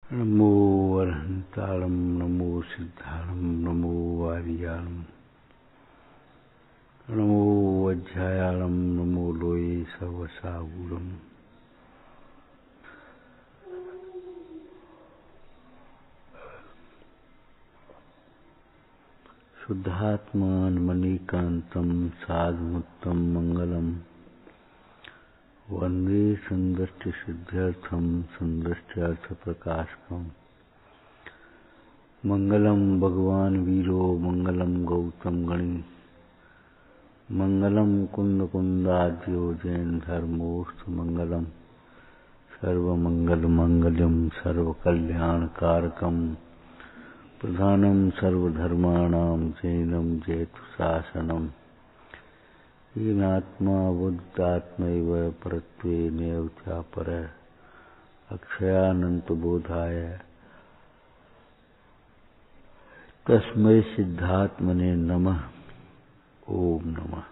नमो अरहंताणं नमो सिद्धाणं नमो आर्याणं नमो वज्रायाणं नमो लोये सर्वसागूरम्। शुद्धात्मानमनीकान्तं साधुमुत्तम मंगलम् वंदे संदृष्टिसिद्ध्यर्थं संदृष्ट्यर्थप्रकाशकम्। मंगलम भगवान वीरो मंगलम गौतम गणी मंगलम कुंद कुंदाद्यो जैन धर्मोस्तु मंगलम सर्वमंगल मंगलम सर्वकल्याणकारकम प्रधानम सर्वधर्माणां जैनम जयतु शासनम। येनात्मा बुद्धात्मैव परत्वेनैव चापरः अक्षयानन्तबोधाय तस्मै सिद्धात्मने नमः। ओम नमः।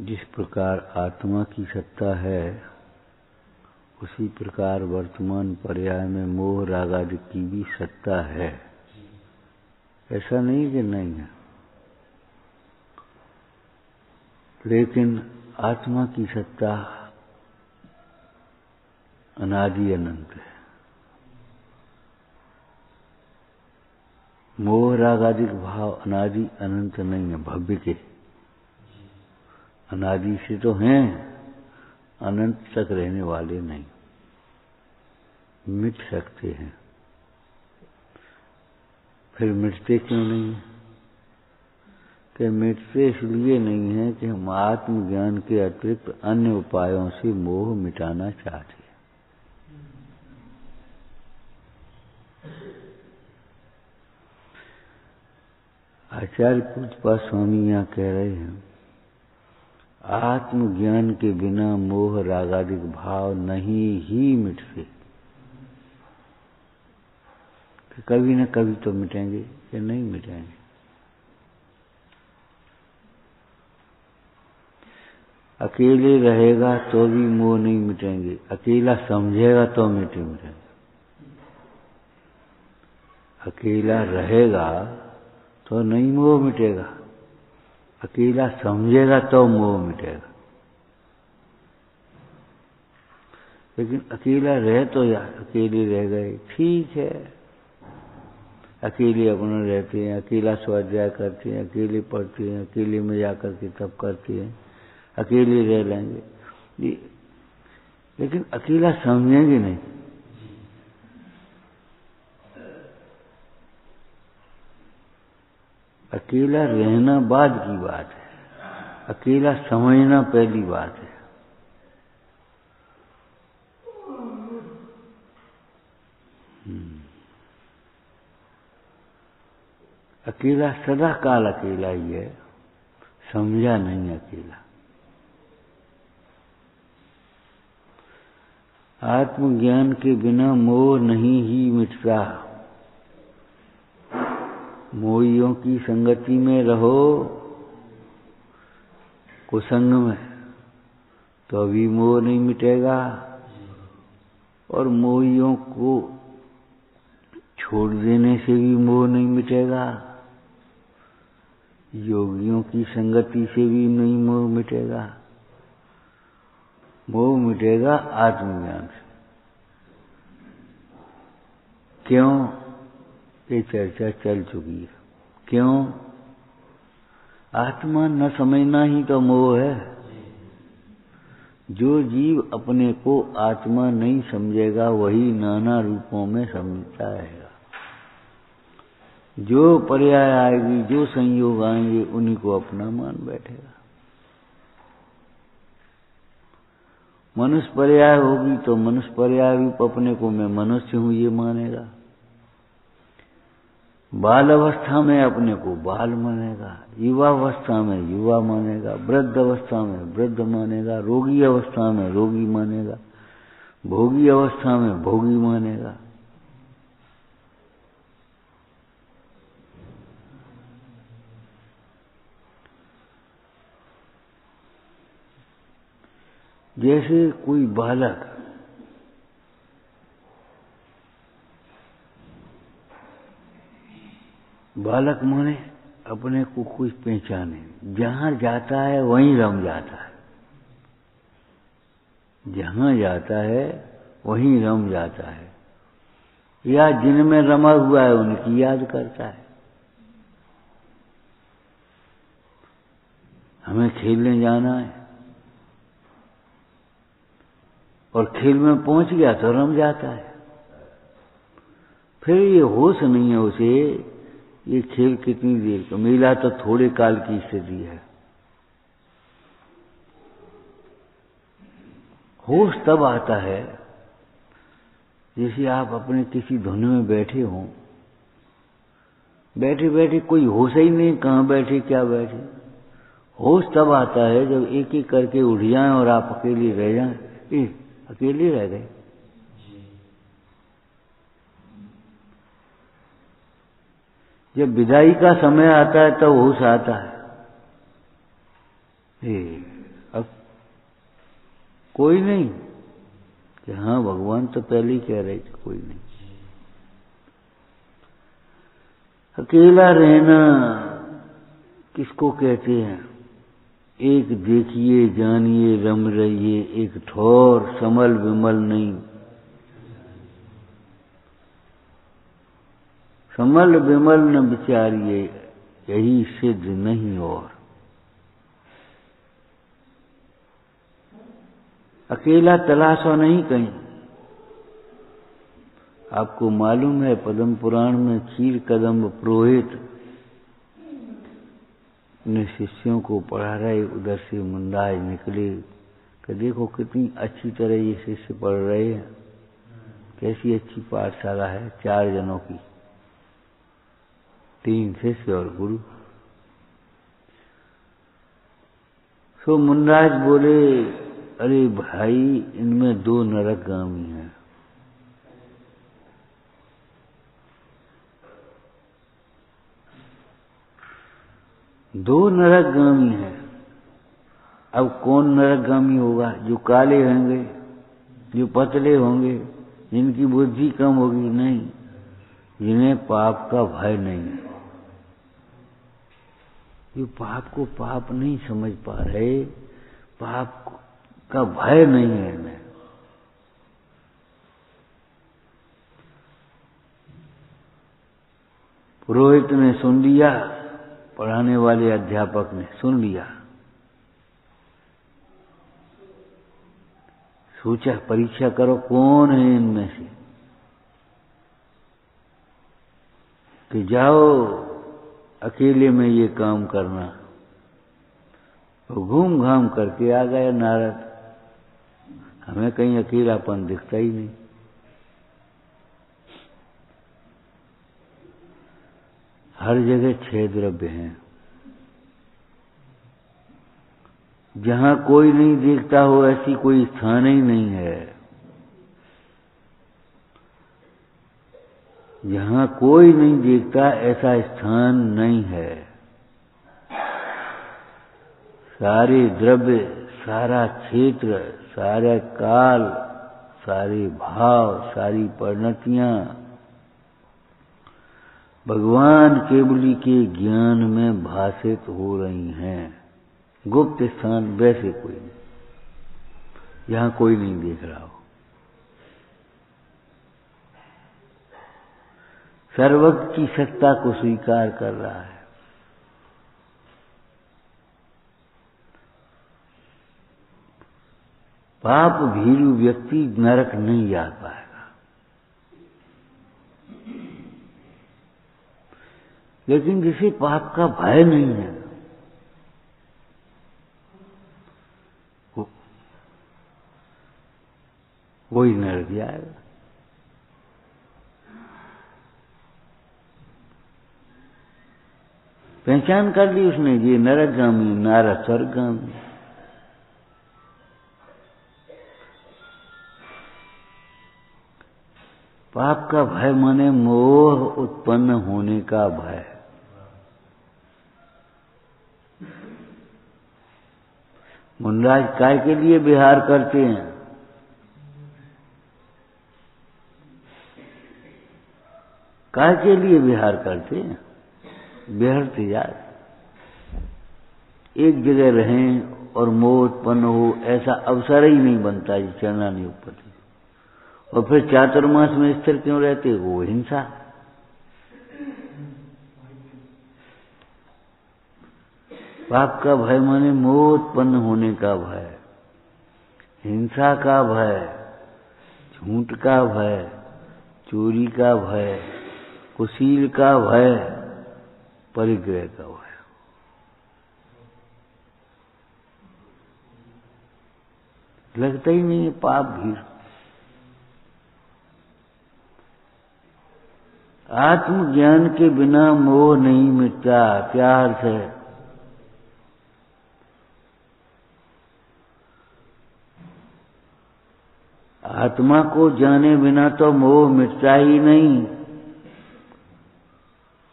जिस प्रकार आत्मा की सत्ता है उसी प्रकार वर्तमान पर्याय में मोह राग आदि की भी सत्ता है। ऐसा नहीं कि नहीं है, लेकिन आत्मा की सत्ता अनादि अनंत है। मोह राग आदि भाव अनादि अनंत नहीं है, भव्य के अनादि से तो हैं, अनंत तक रहने वाले नहीं, मिट सकते हैं। फिर मिटते क्यों नहीं है? कि मिटते इसलिए नहीं है कि हम आत्मज्ञान के अतिरिक्त अन्य उपायों से मोह मिटाना चाहते हैं। आचार्य पूज्यपाद स्वामी यहाँ कह रहे हैं, आत्मज्ञान के बिना मोह रागादिक भाव नहीं ही मिटते। कि कभी न कभी तो मिटेंगे या नहीं मिटेंगे। अकेले रहेगा तो भी मोह नहीं मिटेंगे, अकेला समझेगा तो मिटेंगे। अकेला रहेगा तो नहीं मोह मिटेगा, अकेला समझेगा तो मोह मिटेगा। लेकिन अकेला रहे तो यार अकेले रह गए, ठीक है, अकेले अपना रहते हैं, अकेला स्वाध्याय करते हैं, अकेले पढ़ते हैं, अकेले में जाकर के तब करते हैं, अकेले रह लेंगे, लेकिन अकेला समझेंगे नहीं। अकेला रहना बाद की बात है, अकेला समझना पहली बात है। अकेला सदा काल अकेला ही है, समझा नहीं अकेला। आत्मज्ञान के बिना मोह नहीं ही मिटता। मोहियों की संगति में रहो, कुसंग में, तो अभी मोह नहीं मिटेगा। और मोहियों को छोड़ देने से भी मोह नहीं मिटेगा। योगियों की संगति से भी नहीं मोह मिटेगा। मोह मिटेगा आत्मज्ञान से। क्यों? ये चर्चा चल चुकी है। क्यों? आत्मा न समझना ही तो मोह है। जो जीव अपने को आत्मा नहीं समझेगा वही नाना रूपों में समझता रहेगा। जो पर्याय आएगी, जो संयोग आएंगे, उन्हीं को अपना मान बैठेगा। मनुष्य पर्याय होगी तो मनुष्य पर्याय रूप अपने को मैं मनुष्य हूं ये मानेगा। बाल अवस्था में अपने को बाल मानेगा, युवा अवस्था में युवा मानेगा, वृद्ध अवस्था में वृद्ध मानेगा, रोगी अवस्था में रोगी मानेगा, भोगी अवस्था में भोगी मानेगा। जैसे कोई बालक माने अपने को कुछ पहचाने, जहां जाता है वहीं रम जाता है, जहां जाता है वहीं रम जाता है, या जिनमें रमा हुआ है उनकी याद करता है। हमें खेलने जाना है और खेल में पहुंच गया तो रम जाता है, फिर ये होश नहीं है उसे ये खेल कितनी देर का, मेला तो थोड़े काल की स्थिति है। होश तब आता है जैसे आप अपने किसी धुन में बैठे हों, बैठे बैठे कोई होश ही नहीं कहाँ बैठे क्या बैठे। होश तब आता है जब एक एक करके उठ जाएं और आप अकेले रह जाएं। अकेले रह गए, जब विदाई का समय आता है तब होश आता है। अब कोई नहीं कि हाँ भगवान तो पहले ही कह रहे थे कोई नहीं। अकेला रहना किसको कहते हैं? एक देखिए जानिए रम रहिए, एक ठौर समल विमल नहीं। समल विमल न विचारिए, यही सिद्ध नहीं और। अकेला तलाशो नहीं कहीं। आपको मालूम है पद्म पुराण में क्षीर कदम्ब पुरोहित ने शिष्यों को पढ़ा रहे, उधर से मुंडाज निकले कि देखो कितनी अच्छी तरह ये शिष्य पढ़ रहे हैं, कैसी अच्छी पाठशाला है, 4 जनों की, 3 शिष्य और गुरु। सो मुंडाज बोले, अरे भाई इनमें 2 नरकगामी हैं। दो नरकगामी हैं। अब कौन नरकगामी होगा? जो काले होंगे, जो पतले होंगे, जिनकी बुद्धि कम होगी? नहीं, जिन्हें पाप का भय नहीं है, जो पाप को पाप नहीं समझ पा रहे, पाप का भय नहीं है इन्हें। पुरोहित ने सुन लिया, पढ़ाने वाले अध्यापक ने सुन लिया, सोचा परीक्षा करो कौन है इनमें से, कि जाओ अकेले में ये काम करना। तो घूम घाम करके आ गया नारद, हमें कहीं अकेलापन दिखता ही नहीं। हर जगह 6 द्रव्य हैं, जहां कोई नहीं देखता हो ऐसी कोई स्थान ही नहीं है। जहां कोई नहीं देखता ऐसा स्थान नहीं है। सारे द्रव्य, सारा क्षेत्र, सारा काल, सारे भाव, सारी परिणतियां भगवान केवली के ज्ञान में भाषित हो रही हैं। गुप्त स्थान वैसे कोई नहीं, जहां कोई नहीं देख रहा हो। सर्वज्ञ की सत्ता को स्वीकार कर रहा है। पाप भीरू व्यक्ति नरक नहीं जा पाएगा। लेकिन जिसे पाप का भय नहीं है, वही नरक जाएगा। पहचान कर ली उसने, ये नरकगामी, नारा स्वर्गगामी। पाप का भय माने मोह उत्पन्न होने का भय। मुनराज काय के लिए विहार करते हैं? काय के लिए विहार करते हैं? विहरते यार, एक जगह रहें और मोह उत्पन्न हो ऐसा अवसर ही नहीं बनता जी चरना नहीं उपति। और फिर चातुर्मास में स्थिर क्यों रहते? वो हिंसा। पाप का भय माने मोह उत्पन्न होने का भय, हिंसा का भय, झूठ का भय, चोरी का भय, कुशील का भय, परिग्रह का भय। लगता ही नहीं है पाप भीड़। आत्मज्ञान के बिना मोह नहीं मिटता। क्या अर्थ है? आत्मा को जाने बिना तो मोह मिटता ही नहीं,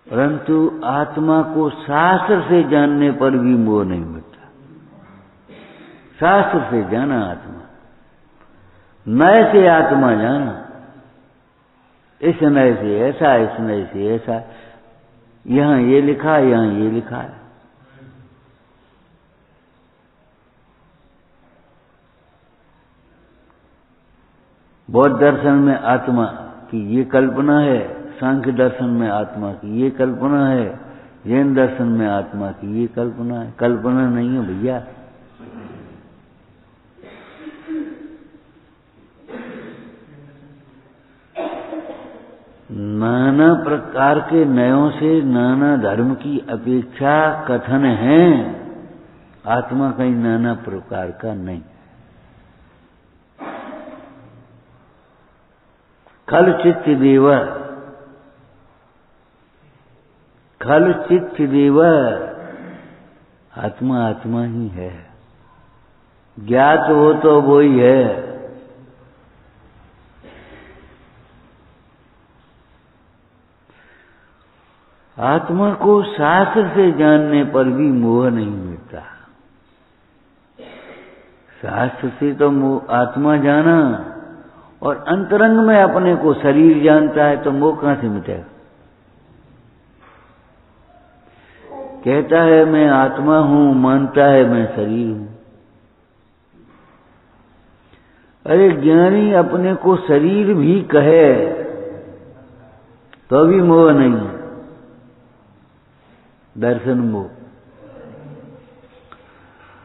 परंतु आत्मा को शास्त्र से जानने पर भी मोह नहीं मिटता। शास्त्र से जाना आत्मा, नए से आत्मा जाना, इस नए से ऐसा, इस नए से ऐसा, यहां ये लिखा, यहां ये लिखा है। बौद्ध दर्शन में आत्मा की ये कल्पना है, सांख्य दर्शन में आत्मा की ये कल्पना है, जैन दर्शन में आत्मा की ये कल्पना है। कल्पना नहीं है भैया। नाना प्रकार के नयों से नाना धर्म की अपेक्षा कथन है, आत्मा कहीं नाना प्रकार का नहीं। खल चित्त देव, खल चित्त देव, आत्मा आत्मा ही है। ज्ञात हो तो वो ही है। आत्मा को शास्त्र से जानने पर भी मोह नहीं मिलता। शास्त्र से तो आत्मा जाना और अंतरंग में अपने को शरीर जानता है, तो मोह कहां से मिटेगा? कहता है मैं आत्मा हूं, मानता है मैं शरीर हूं। अरे ज्ञानी अपने को शरीर भी कहे तो भी मोह नहीं है, दर्शन मोह।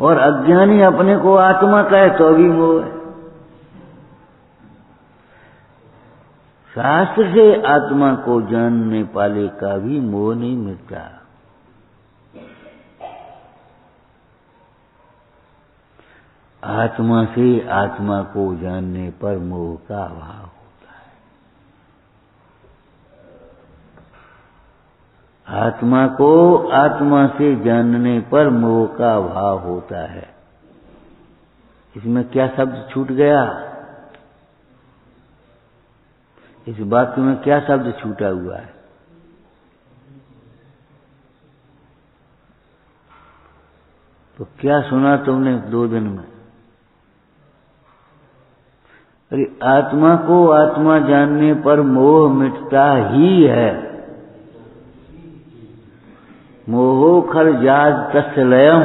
और अज्ञानी अपने को आत्मा कहे तो भी मोह है। शास्त्र से आत्मा को जानने वाले का भी मोह नहीं मिटता। आत्मा से आत्मा को जानने पर मोह का अभाव होता है। आत्मा को आत्मा से जानने पर मोह का अभाव होता है। इसमें क्या शब्द छूट गया? इस वाक्य में क्या शब्द छूटा हुआ है? तो क्या सुना तुमने 2 दिन में? अरे आत्मा को आत्मा जानने पर मोह मिटता ही है। मोहो खल जात तस्य लयम,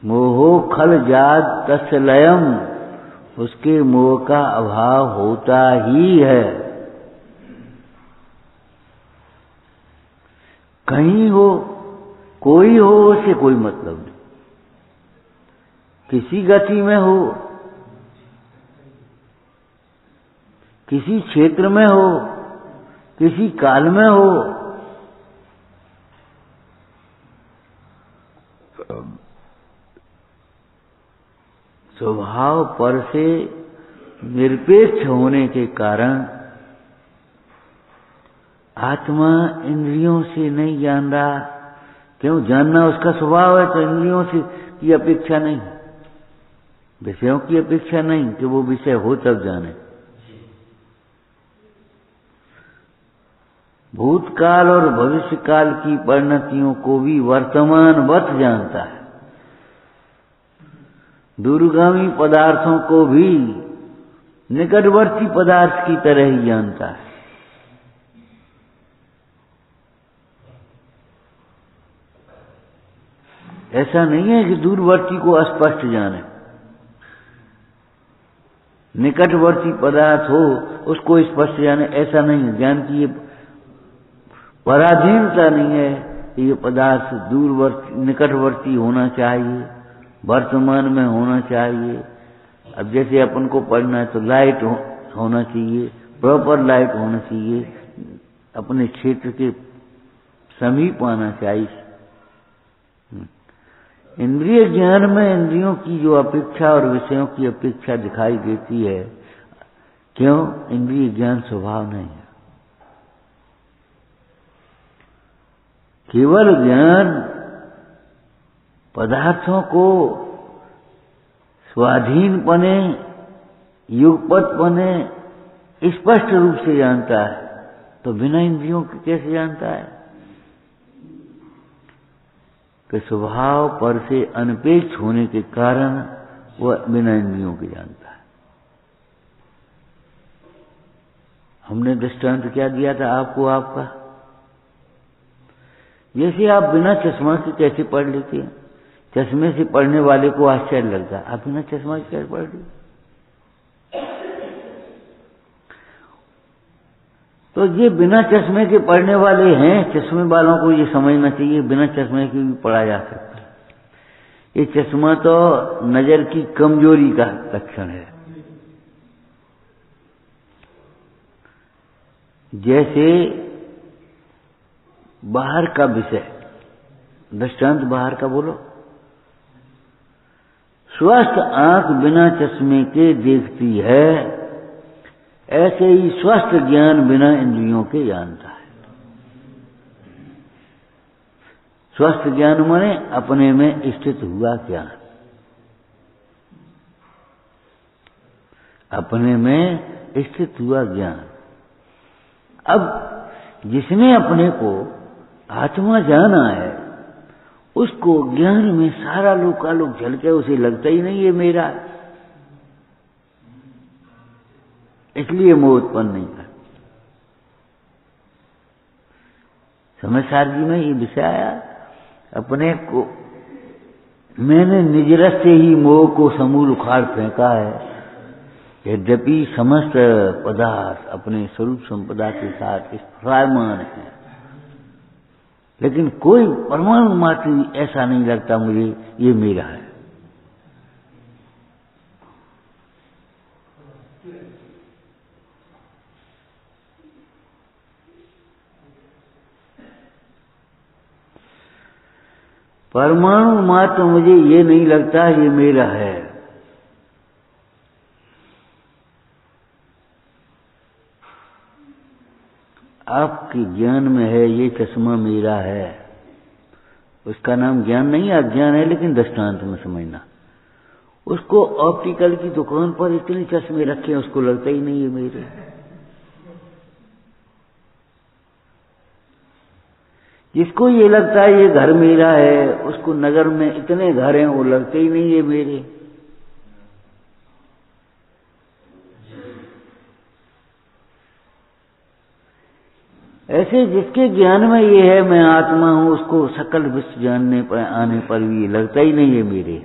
मोहो खल जात तस्य लयम, उसके मोह का अभाव होता ही है। कहीं हो, कोई हो, उससे कोई मतलब नहीं। किसी गति में हो, किसी क्षेत्र में हो, किसी काल में हो, स्वभाव पर से निरपेक्ष होने के कारण आत्मा इंद्रियों से नहीं जान रहा। क्यों? जानना उसका स्वभाव है, तो इंद्रियों से की अपेक्षा नहीं, विषयों की अपेक्षा नहीं कि वो विषय हो तब जाने। भूतकाल और भविष्यकाल की परिणतियों को भी वर्तमानवत जानता है। दूरगामी पदार्थों को भी निकटवर्ती पदार्थ की तरह ही जानता है। ऐसा नहीं है कि दूरवर्ती को अस्पष्ट जाने, निकटवर्ती पदार्थ हो उसको स्पष्ट जाने, ऐसा नहीं है। ज्ञान की ये पराधीनता नहीं है कि ये पदार्थ दूरवर्ती निकटवर्ती होना चाहिए, वर्तमान में होना चाहिए। अब जैसे अपन को पढ़ना है तो लाइट होना चाहिए, प्रॉपर लाइट होना चाहिए, अपने क्षेत्र के समीप आना चाहिए। इंद्रिय ज्ञान में इंद्रियों की जो अपेक्षा और विषयों की अपेक्षा दिखाई देती है, क्यों? इंद्रिय ज्ञान स्वभाव नहीं है। केवल ज्ञान पदार्थों को स्वाधीन बने, युगपत बने, स्पष्ट रूप से जानता है, तो बिना इंद्रियों के कैसे जानता है? कि स्वभाव पर से अनपेक्ष होने के कारण वह बिना इंद्रियों के जानता है। हमने दृष्टांत क्या दिया था आपको? आपका जैसे आप बिना चश्मा के कैसे पढ़ लेते हैं? चश्मे से पढ़ने वाले को आश्चर्य लगता है, आप बिना चश्मा के कैसे पढ़ लेते? तो ये बिना चश्मे के पढ़ने वाले हैं, चश्मे वालों को ये समझना चाहिए बिना चश्मे के भी पढ़ा जा सकता है। ये चश्मा तो नजर की कमजोरी का लक्षण है। जैसे बाहर का विषय, दृष्टांत बाहर का बोलो। स्वस्थ आंख बिना चश्मे के देखती है, ऐसे ही स्वस्थ ज्ञान बिना इंद्रियों के जानता है। स्वस्थ ज्ञान माने अपने में स्थित हुआ ज्ञान, अपने में स्थित हुआ ज्ञान। अब जिसने अपने को आत्मा जाना है, उसको ज्ञान में सारा लोकालोक झलके, उसे लगता ही नहीं ये मेरा है, इसलिए मोह उत्पन्न नहीं कर। समझदार जी में ये विषय आया, अपने को मैंने निजरस से ही मोह को समूल उखाड़ फेंका है। यद्यपि समस्त पदार्थ अपने स्वरूप संपदा के साथ स्फुरायमान है, लेकिन कोई परमाणु मात्र भी ऐसा नहीं लगता मुझे ये मेरा है। परमाणु मात्र मुझे ये नहीं लगता ये मेरा है। आपके ज्ञान में है ये चश्मा मेरा है, उसका नाम ज्ञान नहीं अज्ञान है, लेकिन दृष्टांत में समझना। उसको ऑप्टिकल की दुकान पर इतने चश्मे रखे हैं, उसको लगता ही नहीं ये मेरे। जिसको ये लगता है ये घर मेरा है, उसको नगर में इतने घर हैं, वो लगते ही नहीं ये मेरे। ऐसे जिसके ज्ञान में ये है मैं आत्मा हूं, उसको सकल विश्व जानने पर आने पर भी लगता ही नहीं ये मेरे।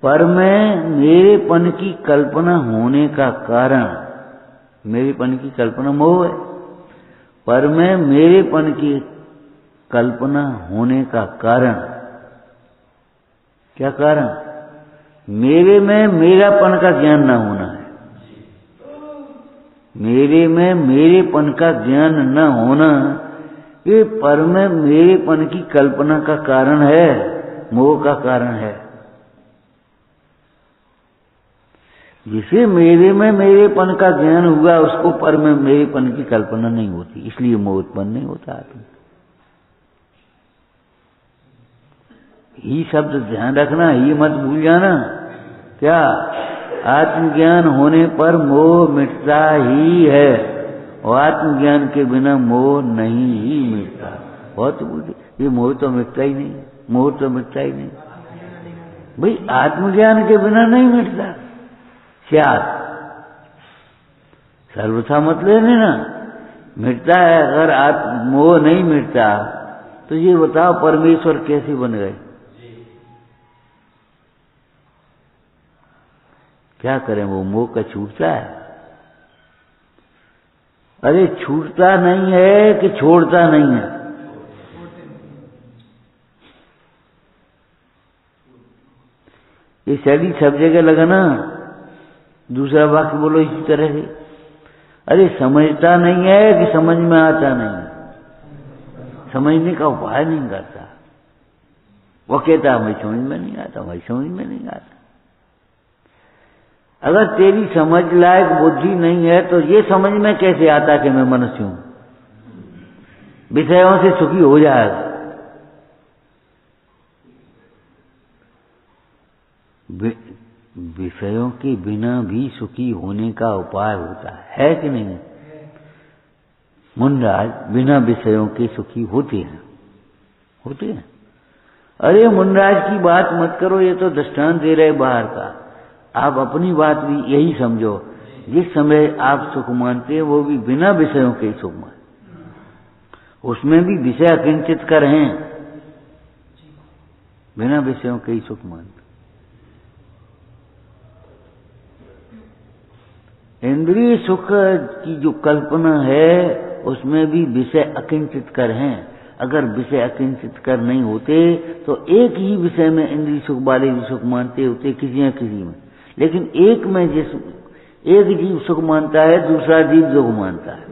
पर मैं मेरेपन की कल्पना होने का कारण, मेरेपन की कल्पना मोह है, पर मैं मेरेपन की कल्पना होने का कारण, क्या कारण? मेरे में मेरापन का ज्ञान न होना है। मेरे में मेरेपन का ज्ञान न होना, ये पर में मेरेपन की कल्पना का कारण है, मोह का कारण है। जिसे मेरे में मेरेपन का ज्ञान हुआ, उसको पर में मेरेपन की कल्पना नहीं होती, इसलिए मोह उत्पन्न नहीं होता आत्मा। ही शब्द ध्यान रखना, ही मत भूल जाना। क्या? आत्मज्ञान होने पर मोह मिटता ही है, और आत्मज्ञान के बिना मोह नहीं ही मिटता। बहुत बुद्धि, ये मोह तो मिटता ही नहीं, मोह तो मिटता ही नहीं। भाई आत्मज्ञान के बिना नहीं मिटता। शायद सर्वथा मत लेने ना, मिटता है। अगर मोह नहीं मिटता तो ये बताओ परमेश्वर कैसे बन गए? क्या करें, वो मोह का छूटता है? अरे छूटता नहीं है कि छोड़ता नहीं है? ये शैली सब जगह लगा ना। दूसरा वाक्य बोलो इसी तरह से, अरे समझता नहीं है कि समझ में आता नहीं है? समझने का उपाय नहीं करता। वो कहता है भाई समझ में नहीं आता, भाई समझ में नहीं आता। अगर तेरी समझ लायक बुद्धि नहीं है तो ये समझ में कैसे आता कि मैं मनुष्य हूं? विषयों से सुखी हो जाएगा। विषयों के बिना भी सुखी होने का उपाय होता है कि नहीं? मुनराज बिना विषयों के सुखी होते हैं, होते हैं। अरे मुनराज की बात मत करो, ये तो दृष्टांत दे रहे बाहर का। आप अपनी बात भी यही समझो, जिस समय आप सुख मानते हैं वो भी बिना विषयों के सुख मानते, उसमें भी विषय अकिंचित कर हैं, बिना विषयों के ही सुख मानते। इंद्रिय सुख की जो कल्पना है उसमें भी विषय अकिंचित कर हैं। अगर विषय अकिंचित कर नहीं होते तो एक ही विषय में इंद्रिय सुख वाले भी सुख मानते होते किसी न किसी में। लेकिन एक में एक जीव सुख मानता है, दूसरा जीव दुख मानता है।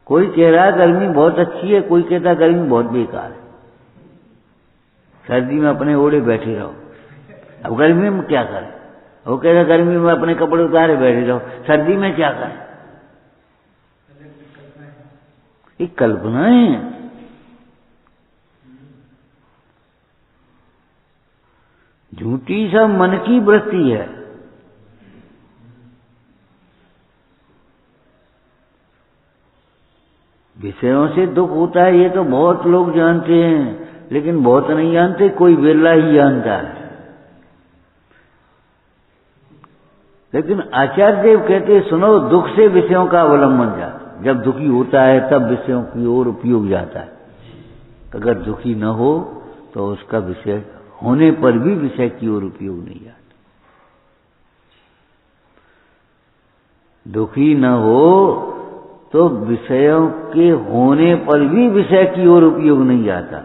कोई कह रहा है गर्मी बहुत अच्छी है, कोई कहता है गर्मी बहुत बेकार है। सर्दी में अपने ओढ़े बैठे रहो। अब गर्मी में क्या करें? वो कहता गर्मी में अपने कपड़े उतारे बैठे रहो, सर्दी में क्या करें? ये कल्पनाएं हैं। झूठी सब मन की वृत्ति है। विषयों से दुख होता है ये तो बहुत लोग जानते हैं, लेकिन बहुत नहीं जानते, कोई वेला ही जानता है। लेकिन आचार्य देव कहते सुनो, दुख से विषयों का अवलंबन जाता। जब दुखी होता है तब विषयों की ओर उपयोग जाता है। अगर दुखी न हो तो उसका विषय होने पर भी विषय की ओर उपयोग नहीं जाता। दुखी न हो तो विषयों के होने पर भी विषय की ओर उपयोग नहीं जाता।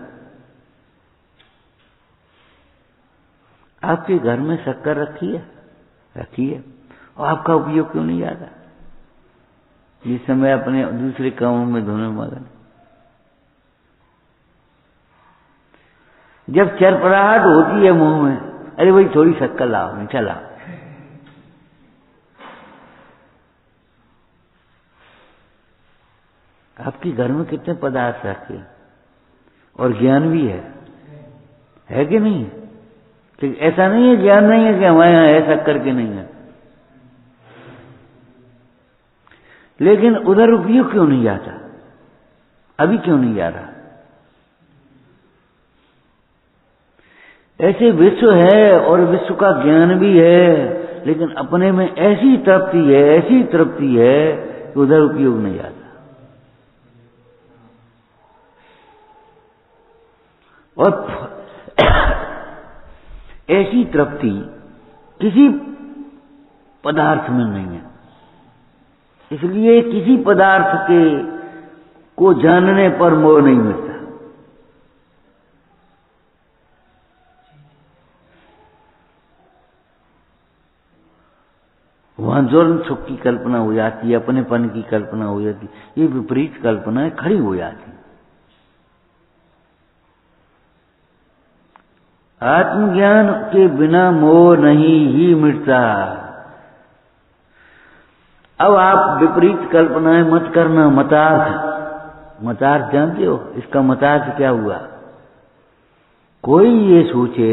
आपके घर में शक्कर रखी है, रखी है, और आपका उपयोग क्यों नहीं जाता? जिस समय अपने दूसरे कामों में धोने मगन। जब चरपराहट होती है मुंह में, अरे भाई थोड़ी शक्कर लाओ, मीठा लाओ। आपके घर में कितने पदार्थ रखे और ज्ञान भी है कि नहीं? कि ऐसा नहीं है ज्ञान नहीं है कि हमारे यहां है शक्कर के नहीं है, लेकिन उधर उपयोग क्यों नहीं जाता? अभी क्यों नहीं जा रहा? ऐसे विश्व है और विश्व का ज्ञान भी है, लेकिन अपने में ऐसी तृप्ति है, ऐसी तृप्ति है कि उधर उपयोग नहीं जाता। और ऐसी तृप्ति किसी पदार्थ में नहीं है। इसलिए किसी पदार्थ के को जानने पर मोह नहीं मिलता। वहां जोर सुख की कल्पना हो जाती है, अपनेपन की कल्पना हो जाती है। ये विपरीत कल्पनाएं खड़ी हो जाती। आत्मज्ञान के बिना मोह नहीं ही मिटता। अब आप विपरीत कल्पनाएं मत करना। मतार्थ जानते हो? इसका मतार्थ क्या हुआ? कोई ये सोचे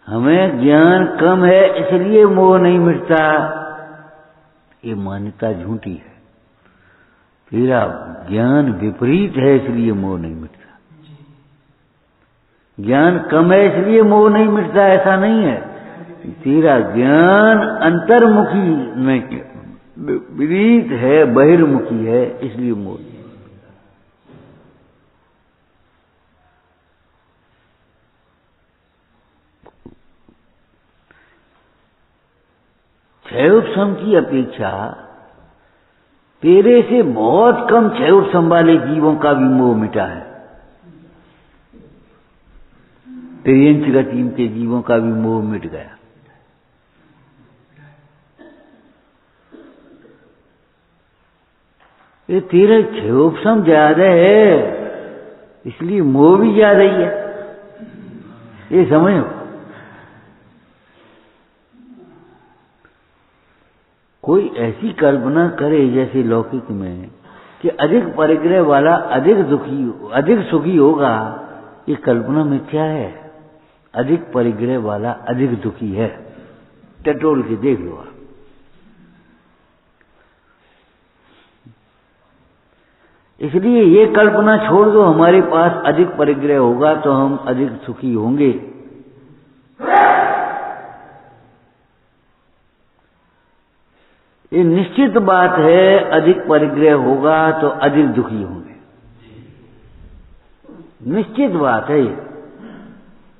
हमें ज्ञान कम है इसलिए मोह नहीं मिटता, ये मान्यता झूठी है। तेरा ज्ञान विपरीत है इसलिए मोह नहीं मिटता। ज्ञान कम है इसलिए मोह नहीं मिटता, ऐसा नहीं है। तेरा ज्ञान अंतर्मुखी नहीं, विपरीत है, बहिर्मुखी है, इसलिए मोह। क्षयोपशम की अपेक्षा तेरे से बहुत कम क्षयोपशम वाले जीवों का भी मोह मिटा है। त्रियंच गति के जीवों का भी मोह मिट गया। ये तेरा क्षयोपशम ज्यादा है इसलिए मोह भी ज्यादा ही है, ये समझो। कोई ऐसी कल्पना करे जैसे लौकिक में कि अधिक परिग्रह वाला अधिक सुखी होगा, ये कल्पना मिथ्या है। अधिक परिग्रह वाला अधिक दुखी है, टटोल के देख लो। इसलिए ये कल्पना छोड़ दो हमारे पास अधिक परिग्रह होगा तो हम अधिक सुखी होंगे। ये निश्चित बात है, अधिक परिग्रह होगा तो अधिक दुखी होंगे, निश्चित बात है ये।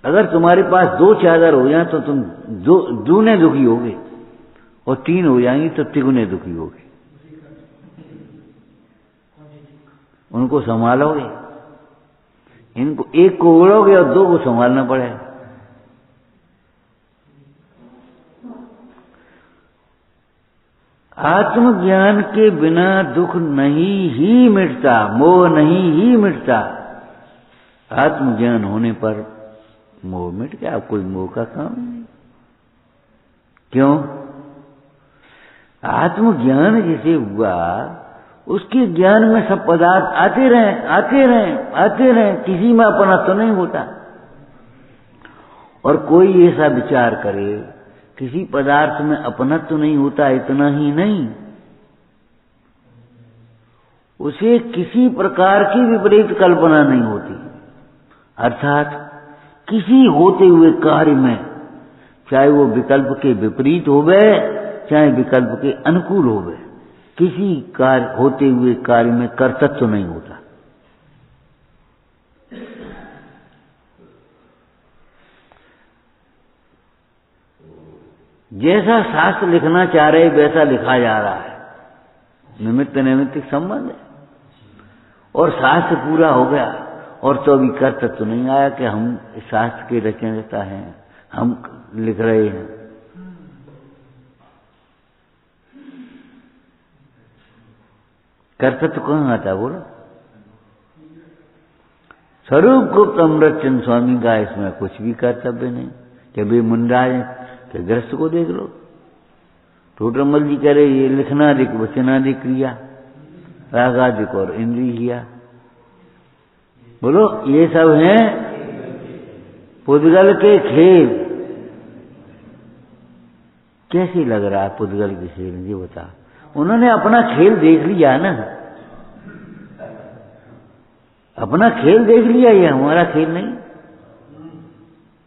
अगर तुम्हारे पास 2 चादर हो जाए तो तुम दूने दुखी होगे, और 3 हो जाएंगी तो तिगुने दुखी होगे। उनको संभालोगे, इनको एक को ओढ़ोगे और 2 को संभालना पड़ेगा। आत्मज्ञान के बिना दुख नहीं ही मिटता, मोह नहीं ही मिटता। आत्मज्ञान होने पर मोह मिट गया, अब कोई मोह का काम नहीं। क्यों? आत्मज्ञान जिसे हुआ उसके ज्ञान में सब पदार्थ आते रहे, किसी में अपना तो नहीं होता। और कोई ऐसा विचार करे किसी पदार्थ में अपनत्व तो नहीं होता, इतना ही नहीं, उसे किसी प्रकार की विपरीत कल्पना नहीं होती। अर्थात किसी होते हुए कार्य में, चाहे वो विकल्प के विपरीत होवे चाहे विकल्प के अनुकूल होवे, किसी कार्य होते हुए कार्य में कर्तृत्व नहीं होता। जैसा शास्त्र लिखना चाह रहे वैसा लिखा जा रहा है, निमित्त नैमित्तिक संबंध है। और शास्त्र पूरा हो गया और तो अभी कर्तव्य तो नहीं आया कि हम शास्त्र के रचयिता हैं, हम लिख रहे हैं। कर्तव्य कहाँ आता बोलो? स्वरूप गुप्त अमृतचंद स्वामी का इसमें कुछ भी कर्तव्य नहीं। कि वे मुंडाज कि ग्रस्त को देख लो, टोटरमल जी कह रहे ये लिखनादिक वचनादिक क्रिया, रागादिक और इंद्रिया, बोलो ये सब हैं पुद्गल के खेल। कैसे लग रहा है पुद्गल के खेल? ये बता। उन्होंने अपना खेल देख लिया ना, अपना खेल देख लिया, ये हमारा खेल नहीं।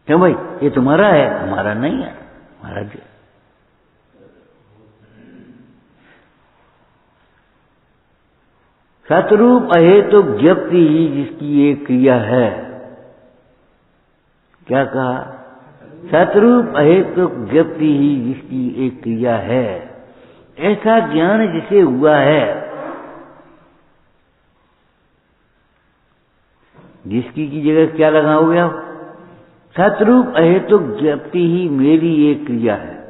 क्यों भाई? ये तुम्हारा है, हमारा नहीं है, हमारा जो। सतरूप अहेतु ज्ञप्ति ही जिसकी एक क्रिया है। क्या कहा? सतरूप अहेतु ज्ञप्ति ही जिसकी एक क्रिया है। ऐसा ज्ञान जिसे हुआ है, जिसकी की जगह क्या लगाओगे आप? सतरूप अहेतु ज्ञप्ति ही मेरी एक क्रिया है।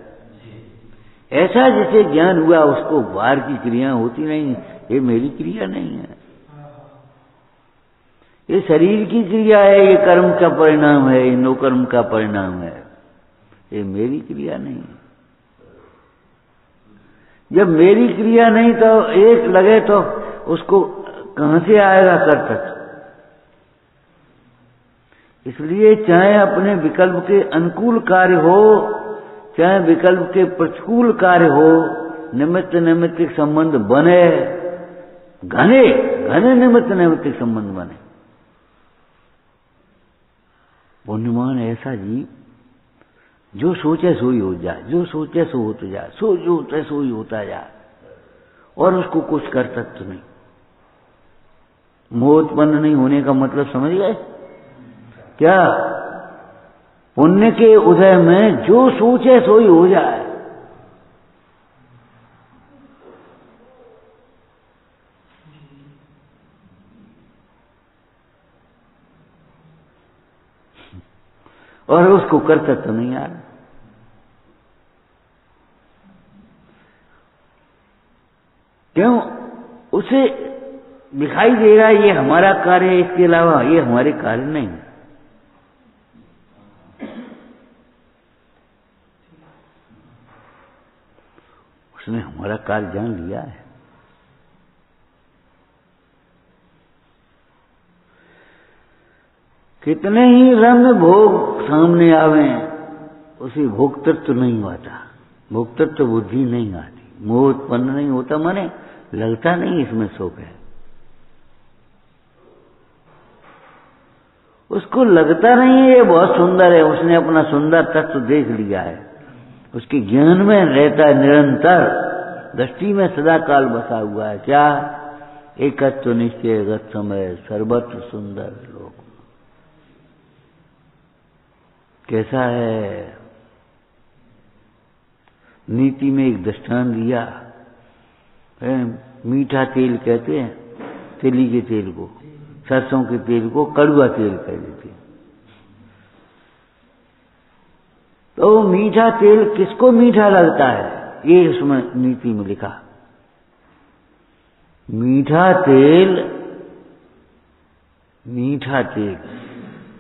ऐसा जिसे ज्ञान हुआ उसको बाहर की क्रिया होती नहीं, ये मेरी क्रिया नहीं है, ये शरीर की क्रिया है, ये कर्म का परिणाम है, ये नो कर्म का परिणाम है, ये मेरी क्रिया नहीं है। जब मेरी क्रिया नहीं तो एक लगे तो उसको कहां से आएगा कर्तव्य? इसलिए चाहे अपने विकल्प के अनुकूल कार्य हो चाहे विकल्प के प्रतिकूल कार्य हो, निमित्त नैमित्तिक संबंध बने घने घने निमित्त नैमित्तिक संबंध बने। पुण्यमान ऐसा जीव जो सोचे सो ही हो जाए, जो सोचे सो होता जाए, जो सोचे सो ही होता जाए, और उसको कुछ कर सकते नहीं। मोह उत्पन्न नहीं होने का मतलब समझ गए क्या? पुण्य के उदय में जो सोचे सो ही हो जाए। और उसको करता तो नहीं यार। क्यों? उसे दिखाई दे रहा है ये हमारा कार्य है, इसके अलावा ये हमारे कार्य नहीं। उसने हमारा कार्य जान लिया है। कितने ही रम्य भोग सामने आवे, उसे भोक्तृत्व नहीं आता, भोक्तृत्व बुद्धि नहीं आती, मोह उत्पन्न नहीं होता, माने लगता नहीं इसमें सुख है। उसको लगता नहीं है ये बहुत सुंदर है, उसने अपना सुंदर तत्व देख लिया है, उसके ज्ञान में रहता है निरंतर, दृष्टि में सदा काल बसा हुआ है। क्या? एकत्व निश्चय गत समय सर्वत्र सुंदर लोक। कैसा है? नीति में एक दृष्टांत दिया, मीठा तेल कहते हैं तिली के तेल को, सरसों के तेल को कड़वा तेल कह देते हैं। तो मीठा तेल किसको मीठा लगता है? ये उसमें नीति में लिखा, मीठा तेल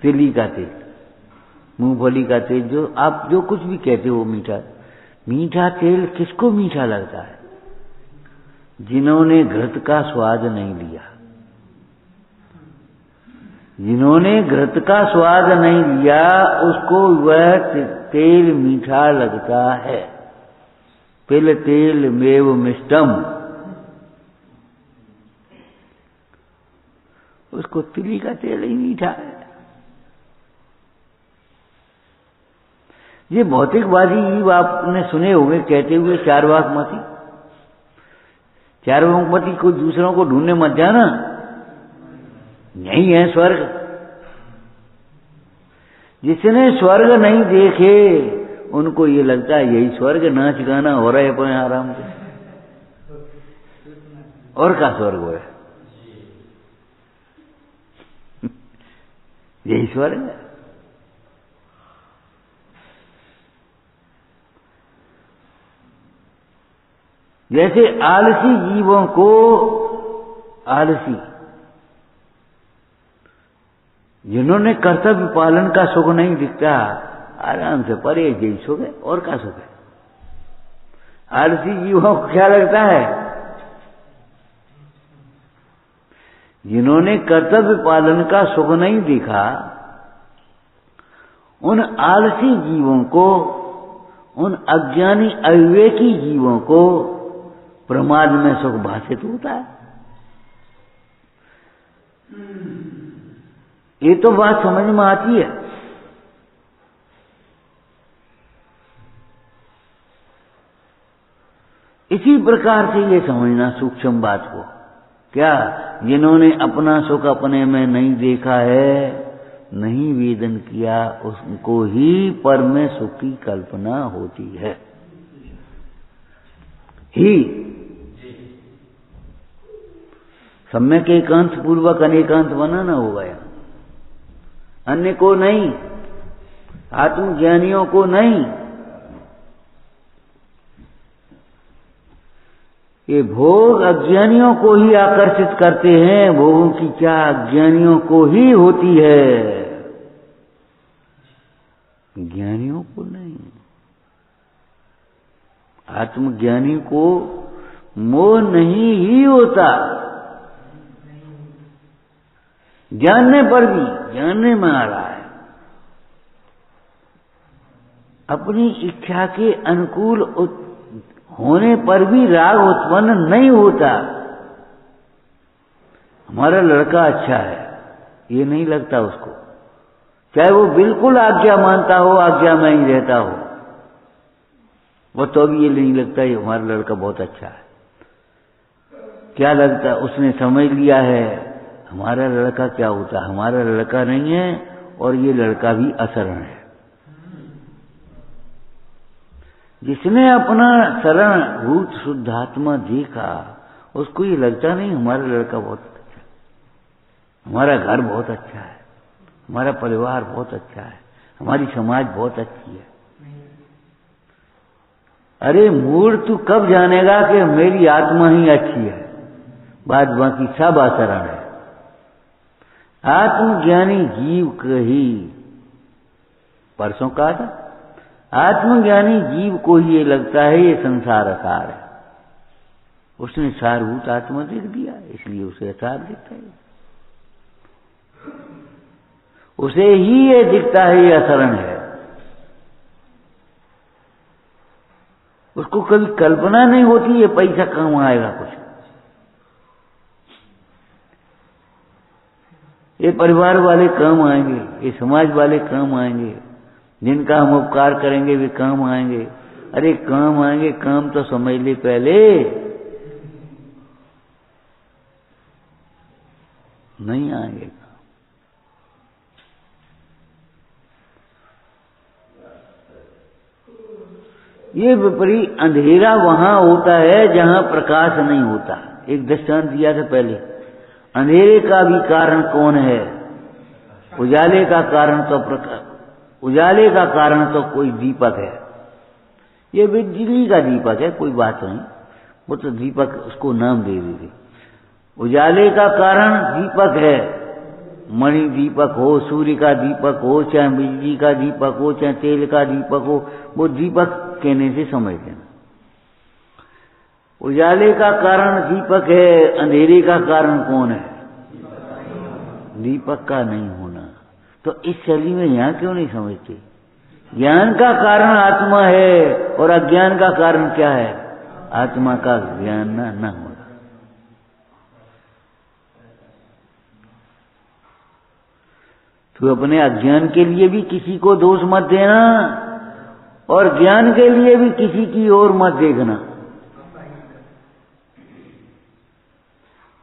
तिली का तेल, मूंगफली का तेल, जो आप जो कुछ भी कहते हो मीठा तेल किसको मीठा लगता है? जिन्होंने घृत का स्वाद नहीं लिया, जिन्होंने घृत का स्वाद नहीं लिया उसको वह तेल मीठा लगता है। पिल तेल मेव मिष्टम, उसको तिली का तेल ही मीठा है। ये भौतिकवादी आपने सुने होंगे कहते हुए चारवाकमती, चारवाकमती को दूसरों को ढूंढने मत जाना, यही है स्वर्ग। जिसने स्वर्ग नहीं देखे उनको ये लगता है यही स्वर्ग, नाच गाना हो रहा है अपने आराम से, और क्या स्वर्ग है? यही स्वर्ग है। जैसे आलसी जीवों को, आलसी जिन्होंने कर्तव्य पालन का सुख नहीं दिखता, आराम से परे यही सुख है, और क्या सुख है? आलसी जीवों को क्या लगता है? जिन्होंने कर्तव्य पालन का सुख नहीं देखा, उन आलसी जीवों को, उन अज्ञानी अविवेकी जीवों को प्रमाद में सुख भाषित होता है। ये तो बात समझ में आती है। इसी प्रकार से ये समझना सूक्ष्म बात को, क्या? जिन्होंने अपना सुख अपने में नहीं देखा है, नहीं वेदन किया, उसको ही पर में सुख की कल्पना होती है ही। सम्यक एकांत पूर्वक अनेकांत बनाना होगा यहाँ, अन्य को नहीं, आत्मज्ञानियों को नहीं। ये भोग अज्ञानियों को ही आकर्षित करते हैं, भोगों की क्या अज्ञानियों को ही होती है, ज्ञानियों को नहीं। आत्मज्ञानी को मोह नहीं ही होता, जानने पर भी, जानने में आ रहा है, अपनी इच्छा के अनुकूल होने पर भी राग उत्पन्न नहीं होता। हमारा लड़का अच्छा है, ये नहीं लगता उसको, चाहे वो बिल्कुल आज्ञा मानता हो, आज्ञा में ही रहता हो, वो तो भी ये नहीं लगता ये हमारा लड़का बहुत अच्छा है। क्या लगता, उसने समझ लिया है हमारा लड़का क्या होता है, हमारा लड़का नहीं है और ये लड़का भी अशरण है। जिसने अपना शरण भूत शुद्धात्मा देखा, उसको ये लगता नहीं हमारा लड़का बहुत अच्छा है, हमारा घर बहुत अच्छा है, हमारा परिवार बहुत अच्छा है, हमारी समाज बहुत अच्छी है। अरे मूढ़, तू कब जानेगा कि मेरी आत्मा ही अच्छी है, बाद बाकी सब आचरण है। आत्मज्ञानी जीव कही, परसों कहा था, आत्मज्ञानी जीव को ही ये लगता है ये संसार असार है। उसने सारभूत आत्मा देख दिया, इसलिए उसे असार दिखता है, उसे ही ये दिखता है ये अशरण है। उसको कभी कल्पना नहीं होती ये पैसा कहाँ आएगा कुछ, ये परिवार वाले काम आएंगे, ये समाज वाले काम आएंगे, जिनका हम उपकार करेंगे वे काम आएंगे। अरे काम आएंगे, काम तो समझ ले पहले, नहीं आएंगे। ये विपरीत अंधेरा वहां होता है जहां प्रकाश नहीं होता। एक दृष्टांत दिया था पहले, अंधेरे का भी कारण कौन है, उजाले का कारण तो प्रकाश, उजाले का कारण तो कोई दीपक है, ये बिजली का दीपक है, कोई बात नहीं, वो तो दीपक उसको नाम दे दीजिए। उजाले का कारण दीपक है, मणि दीपक हो, सूर्य का दीपक हो, चाहे बिजली का दीपक हो, चाहे तेल का दीपक हो, वो दीपक कहने से समझ लेना। उजाले का कारण दीपक है, अंधेरे का कारण कौन है, दीपक का नहीं होना। तो इस शैली में यहां क्यों नहीं समझते, ज्ञान का कारण आत्मा है और अज्ञान का कारण क्या है, आत्मा का ज्ञान न होना। तो अपने अज्ञान के लिए भी किसी को दोष मत देना और ज्ञान के लिए भी किसी की ओर मत देखना।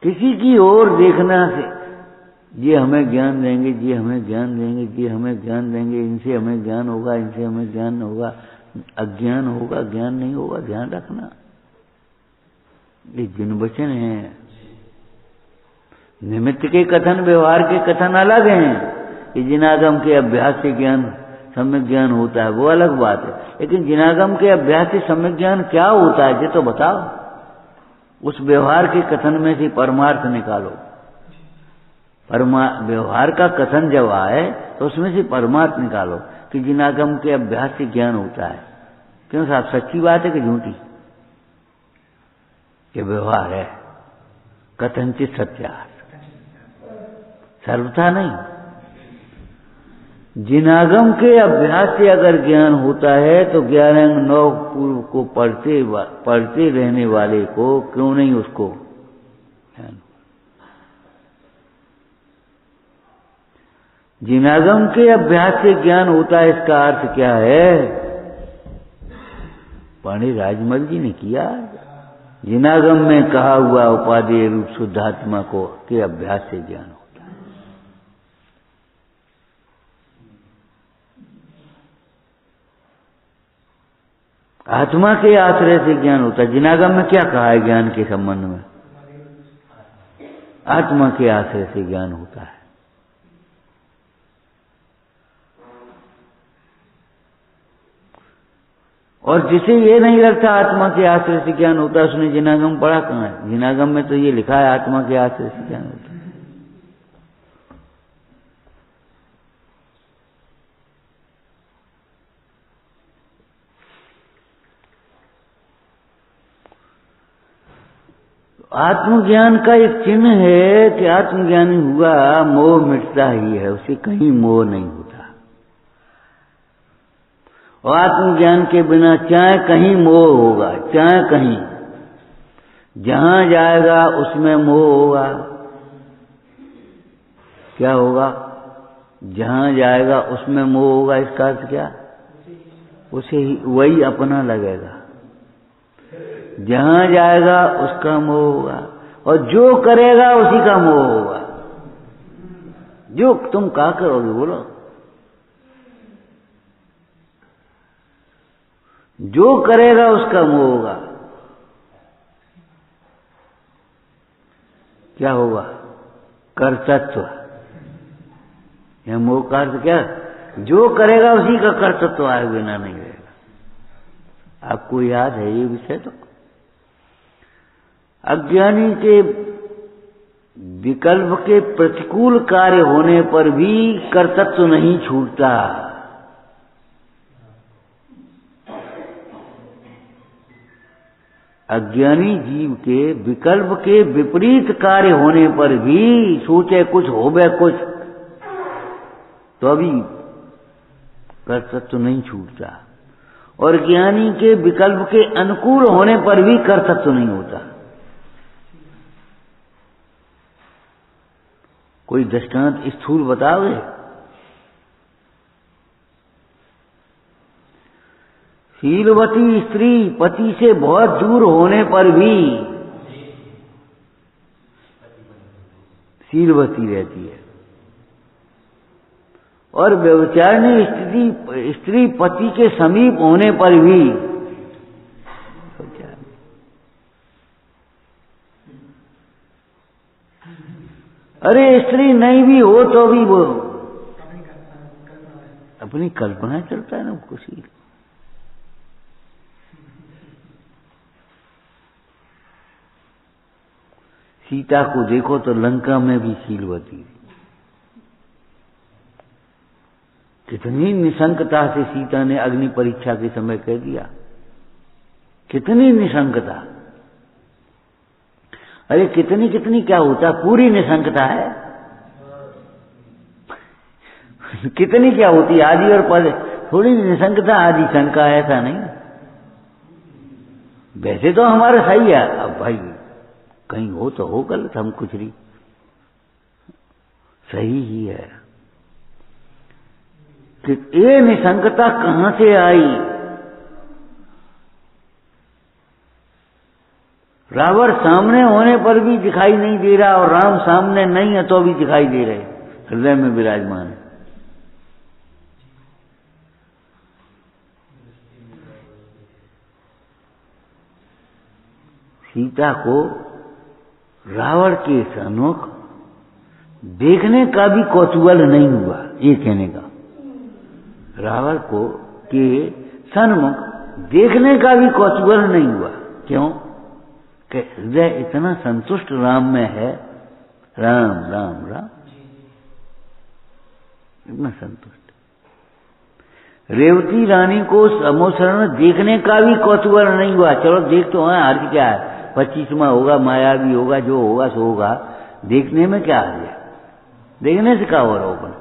किसी की ओर देखना से ये हमें ज्ञान देंगे, ये हमें ज्ञान देंगे, ये हमें ज्ञान देंगे, इनसे हमें ज्ञान होगा, इनसे हमें ज्ञान होगा, अज्ञान होगा, ज्ञान नहीं होगा, ध्यान रखना। ये जिन वचन हैं, निमित्त के कथन व्यवहार के कथन अलग हैं। कि जिनागम के अभ्यास से ज्ञान सम्यक ज्ञान होता है वो अलग बात है, लेकिन जिनागम के अभ्यास से सम्यक ज्ञान क्या होता है ये तो बताओ। उस व्यवहार के कथन में से परमार्थ निकालो। व्यवहार का कथन जब आए तो उसमें से परमार्थ निकालो कि जिनागम के अभ्यास से ज्ञान होता है। क्यों साहब, सच्ची बात है कि झूठी? कि व्यवहार है कथनचित सत्यार्थ, सर्वथा नहीं। जिनागम के अभ्यास से अगर ज्ञान होता है तो 11 अंग 9 पूर्व को पढ़ते रहने वाले को क्यों नहीं उसको ज्ञान? जिनागम के अभ्यास से ज्ञान होता है, इसका अर्थ क्या है? पंडित राजमल जी ने किया, जिनागम में कहा हुआ उपादेय रूप शुद्धात्मा को के अभ्यास से ज्ञान होता है। आत्मा के आश्रय से ज्ञान होता है। जिनागम में क्या कहा है ज्ञान के संबंध में? आत्मा के आश्रय से ज्ञान होता है। और जिसे ये नहीं लगता आत्मा के आश्रय से ज्ञान होता है, उसने जिनागम पढ़ा कहाँ है? जिनागम में तो ये लिखा है आत्मा के आश्रय से ज्ञान होता है। आत्मज्ञान का एक चिन्ह है कि आत्मज्ञानी हुआ, मोह मिटता ही है, उसे कहीं मोह नहीं होता। और आत्मज्ञान के बिना चाहे कहीं मोह होगा, चाहे कहीं, जहां जाएगा उसमें मोह होगा। क्या होगा? जहां जाएगा उसमें मोह होगा। इसका अर्थ क्या? उसे ही वही अपना लगेगा। जहां जाएगा उसका मोह होगा, और जो करेगा उसी का मोह होगा। जो तुम क्या करोगे बोलो? जो करेगा उसका मोह होगा। क्या होगा? कर्तृत्व। यह मोह का अर्थ क्या? जो करेगा उसी का कर्तृत्व आए बिना नहीं रहेगा। आपको याद है ये विषय? तो अज्ञानी के विकल्प के प्रतिकूल कार्य होने पर भी कर्तृत्व नहीं छूटता। अज्ञानी जीव के विकल्प के विपरीत कार्य होने पर भी, सोचे कुछ होवे कुछ, तो अभी कर्तृत्व नहीं छूटता। और ज्ञानी के विकल्प के अनुकूल होने पर भी कर्तृत्व नहीं होता। कोई दृष्टांत स्थूल बताओगे? शीलवती स्त्री पति से बहुत दूर होने पर भी शीलवती रहती है, और व्यभिचारिणी स्त्री पति के समीप होने पर भी अरे स्त्री नहीं भी हो तो भी वो अपनी कल्पना चलता है ना खुशी। सीता को देखो तो लंका में भी शीलवती, कितनी निशंकता से सीता ने अग्नि परीक्षा के समय कह दिया। कितनी निशंकता! अरे कितनी कितनी क्या होता, पूरी निशंकता है। कितनी क्या होती, आदि और पद, थोड़ी निशंकता आदि शंका, ऐसा नहीं। वैसे तो हमारा सही है। अब भाई कहीं हो तो हो गलत, हम कुछ नहीं, सही ही है। कि ये निशंकता कहां से आई? रावण सामने होने पर भी दिखाई नहीं दे रहा, और राम सामने नहीं है तो भी दिखाई दे रहे, हृदय में विराजमान है। सीता को रावण के सन्मुख देखने का भी कौतूहल नहीं हुआ, ये कहने का। रावण को के सन्मुख देखने का भी कौतूहल नहीं हुआ। क्यों? कि हृदय इतना संतुष्ट राम में है, राम राम राम, इतना संतुष्ट। रेवती रानी को समोसरण देखने का भी कौतूहल नहीं हुआ। चलो देख तो हाँ, अर्थ क्या है, 25वां होगा, माया भी होगा, जो होगा सो होगा, देखने में क्या आ गया? देखने से क्या हो रहा होगा?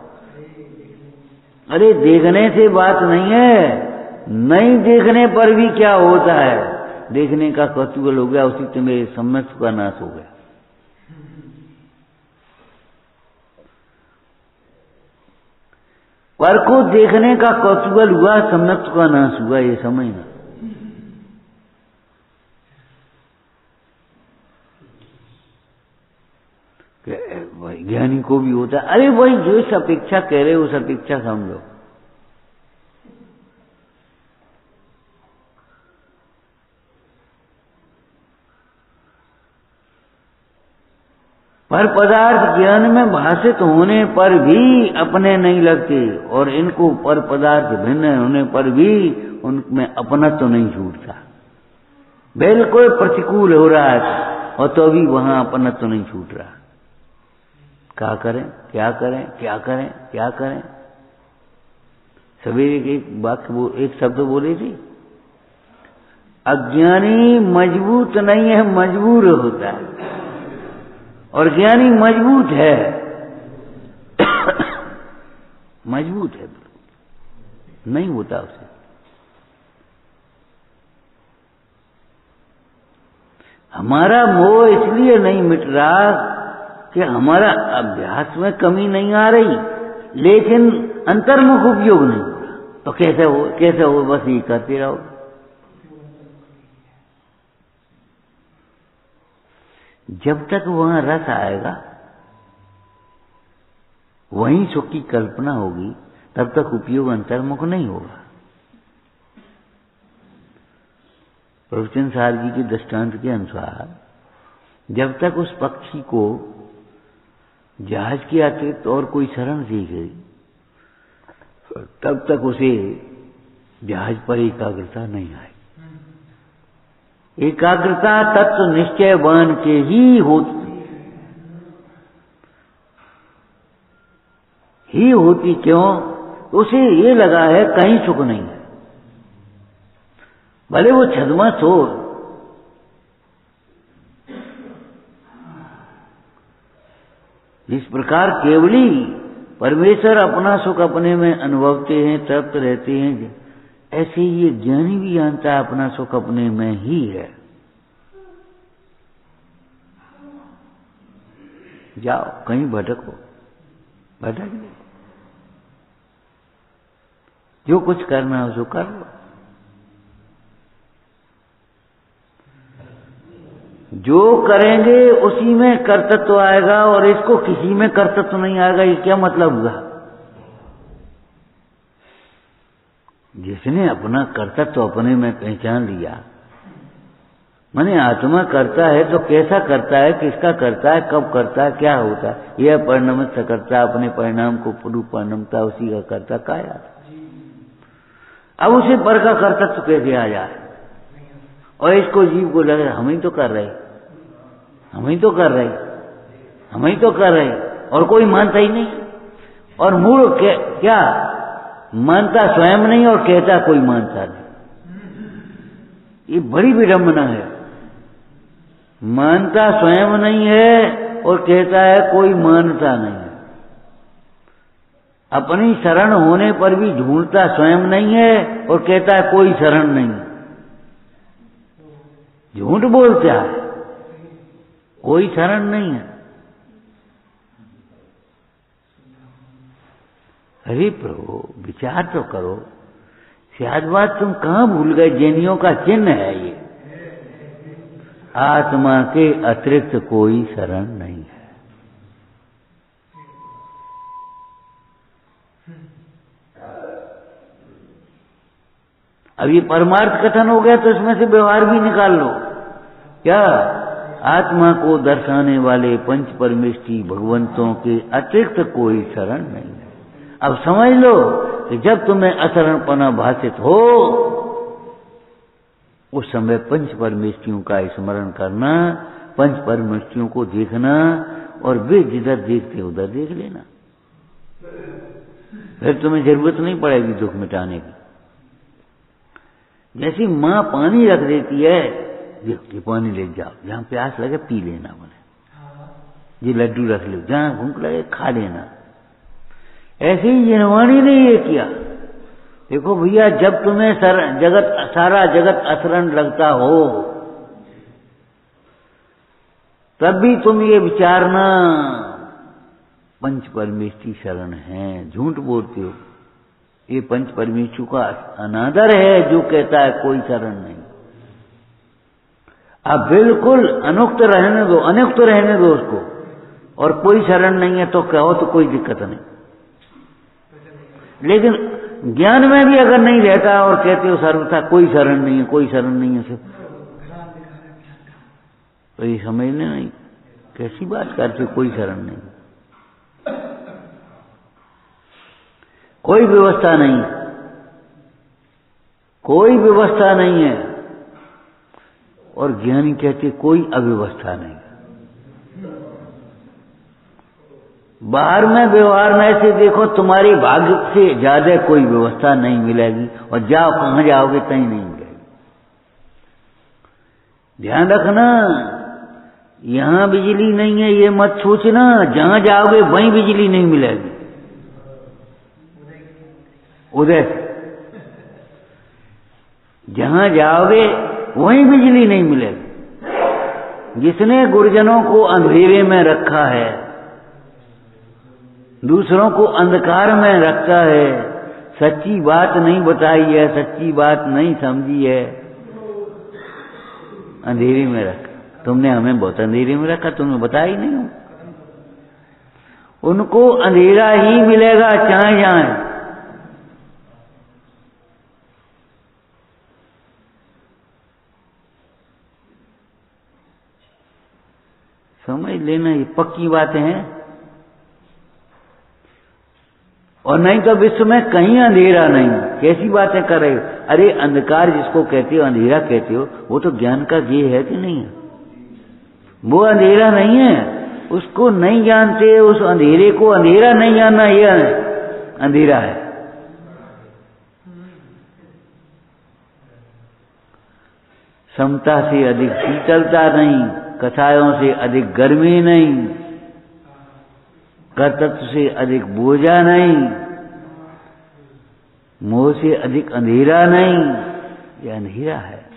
अरे देखने से बात नहीं है, नहीं देखने पर भी क्या होता है, देखने का कौतूहल हो गया, उसी से मेरे सम्यक का नाश हो गया। पर को देखने का कौतूहल हुआ, सम्यक का नाश हुआ, ये समझना। ज्ञानी को भी होता है। अरे वही जो इस अपेक्षा कह रहे हो, उस अपेक्षा समझो। पर पदार्थ ज्ञान में भाषित होने पर भी अपने नहीं लगते, और इनको पर पदार्थ भिन्न होने पर भी उनमें अपना तो नहीं छूटता। बिल्कुल प्रतिकूल हो रहा है, और तो भी वहां अपना तो नहीं छूट रहा। क्या करें, क्या करें, क्या करें, क्या करें? सवेरे एक वाक्य, एक शब्द बोले थी, अज्ञानी मजबूत नहीं है, मजबूर होता है, और ज्ञानी मजबूत है। मजबूत है, नहीं होता उसे। हमारा मोह इसलिए नहीं मिट रहा कि हमारा अभ्यास में कमी नहीं आ रही, लेकिन अंतर्मुख उपयोग नहीं हो रहा, तो कैसे हो? बस ये करते रहो। जब तक वहां रस आएगा, वहीं सुख की कल्पना होगी, तब तक उपयोग अंतर्मुख नहीं होगा। प्रवचन सार जी के दृष्टांत के अनुसार जब तक उस पक्षी को जहाज के अतिरिक्त और कोई शरण दिख गई, तब तक उसे जहाज पर एकाग्रता नहीं आई। एकाग्रता तत्व निश्चय बन के ही होती क्यों? उसे ये लगा है कहीं सुख नहीं है, भले वो छद्मस हो। इस प्रकार केवली परमेश्वर अपना सुख अपने में अनुभवते हैं, तृप्त रहते हैं, ऐसे ही ये ज्ञानी भी जानता है अपना सुख अपने में ही है। जाओ कहीं भटको, भटक नहीं, जो कुछ करना हो सो कर लो। जो करेंगे उसी में कर्तृत्व आएगा, और इसको किसी में कर्तृत्व नहीं आएगा, ये क्या मतलब हुआ? जिसने अपना कर्तृत्व अपने में पहचान लिया, माने आत्मा करता है तो कैसा करता है, किसका करता है, कब करता है, क्या होता है? यह परिणमित करता, अपने परिणाम को पूर्व परिणमता उसी का करता काया। अब उसे पर का कर्तृत्व कैसे आ जाए? और इसको जीव को लगे हम ही तो कर रहे, हम ही तो कर रहे, हम ही तो कर रहे, और कोई मानता ही नहीं। और मूल क्या मानता स्वयं नहीं और कहता कोई मानता नहीं। ये बड़ी विडंबना है। मानता स्वयं नहीं है और कहता है कोई मानता नहीं है। अपनी शरण होने पर भी ढूंढता स्वयं नहीं है और कहता है कोई शरण नहीं। झूठ बोलता है, कोई शरण नहीं है। अरे प्रभु विचार तो करो, शायद बात तुम कहां भूल गए? जैनियों का चिन्ह है ये, आत्मा के अतिरिक्त कोई शरण नहीं है। अब ये परमार्थ कथन हो गया तो इसमें से व्यवहार भी निकाल लो। क्या आत्मा को दर्शाने वाले पंच परमेष्ठी भगवंतों के अतिरिक्त कोई शरण नहीं है। अब समझ लो कि जब तुम्हें अशरणपना भाषित हो, उस समय पंच परमेष्ठियों का स्मरण करना, पंच परमेष्ठियों को देखना, और वे जिधर देखते उधर देख लेना। फिर तुम्हें जरूरत नहीं पड़ेगी दुख मिटाने की। जैसी माँ पानी रख देती है, ये पानी ले जाओ, जहां प्यास लगे पी लेना, बोले ये लड्डू रख लो, जहां भूख लगे खा लेना। ऐसे ही जिनवाणी ने ये किया। देखो भैया, जब तुम्हें सारा जगत अशरण लगता हो, तब भी तुम ये विचारना पंच परमेष्ठी शरण है। झूठ बोलते हो, ये पंच परमेष्ठी का अनादर है जो कहता है कोई शरण नहीं। अब बिल्कुल अनुक्त रहने दो, अनुक्त रहने दो उसको, और कोई शरण नहीं है तो कहो तो कोई दिक्कत नहीं। लेकिन ज्ञान में भी अगर नहीं रहता और कहते हो सर्वथा कोई शरण नहीं है, कोई शरण नहीं है, सिर्फ तो ये समझने नहीं कैसी बात करते, कोई शरण नहीं, कोई व्यवस्था नहीं, कोई व्यवस्था नहीं है। और ज्ञानी कहते कोई अव्यवस्था नहीं। बाहर में व्यवहार में से देखो, तुम्हारी भाग्य से ज्यादा कोई व्यवस्था नहीं मिलेगी, और जाओ कहां जाओगे कहीं नहीं मिलेगी। ध्यान रखना, यहां बिजली नहीं है ये मत सोचना, जहां जाओगे वहीं बिजली नहीं मिलेगी। उदय जहां जाओगे वहीं बिजली नहीं मिलेगी। जिसने गुरुजनों को अंधेरे में रखा है, दूसरों को अंधकार में रखा है, सच्ची बात नहीं बताई है, सच्ची बात नहीं समझी है, अंधेरे में रखा। तुमने हमें बहुत अंधेरे में रखा, तुमने बताया ही नहीं। उनको अंधेरा ही मिलेगा चाहे जाए। समझ लेना, ये पक्की बातें हैं। और नहीं तो विश्व में कहीं अंधेरा नहीं। कैसी बातें कर रहे हो? अरे अंधकार जिसको कहते हो, अंधेरा कहते हो, वो तो ज्ञान का गेय है कि नहीं है? वो अंधेरा नहीं है, उसको नहीं जानते। उस अंधेरे को अंधेरा नहीं जानना, ये अंधेरा है। समता से अधिक शीतलता नहीं, कषायों से अधिक गर्मी नहीं, कर्तृत्व से अधिक बोझा नहीं, मोह से अधिक अंधेरा नहीं। यह अंधेरा है।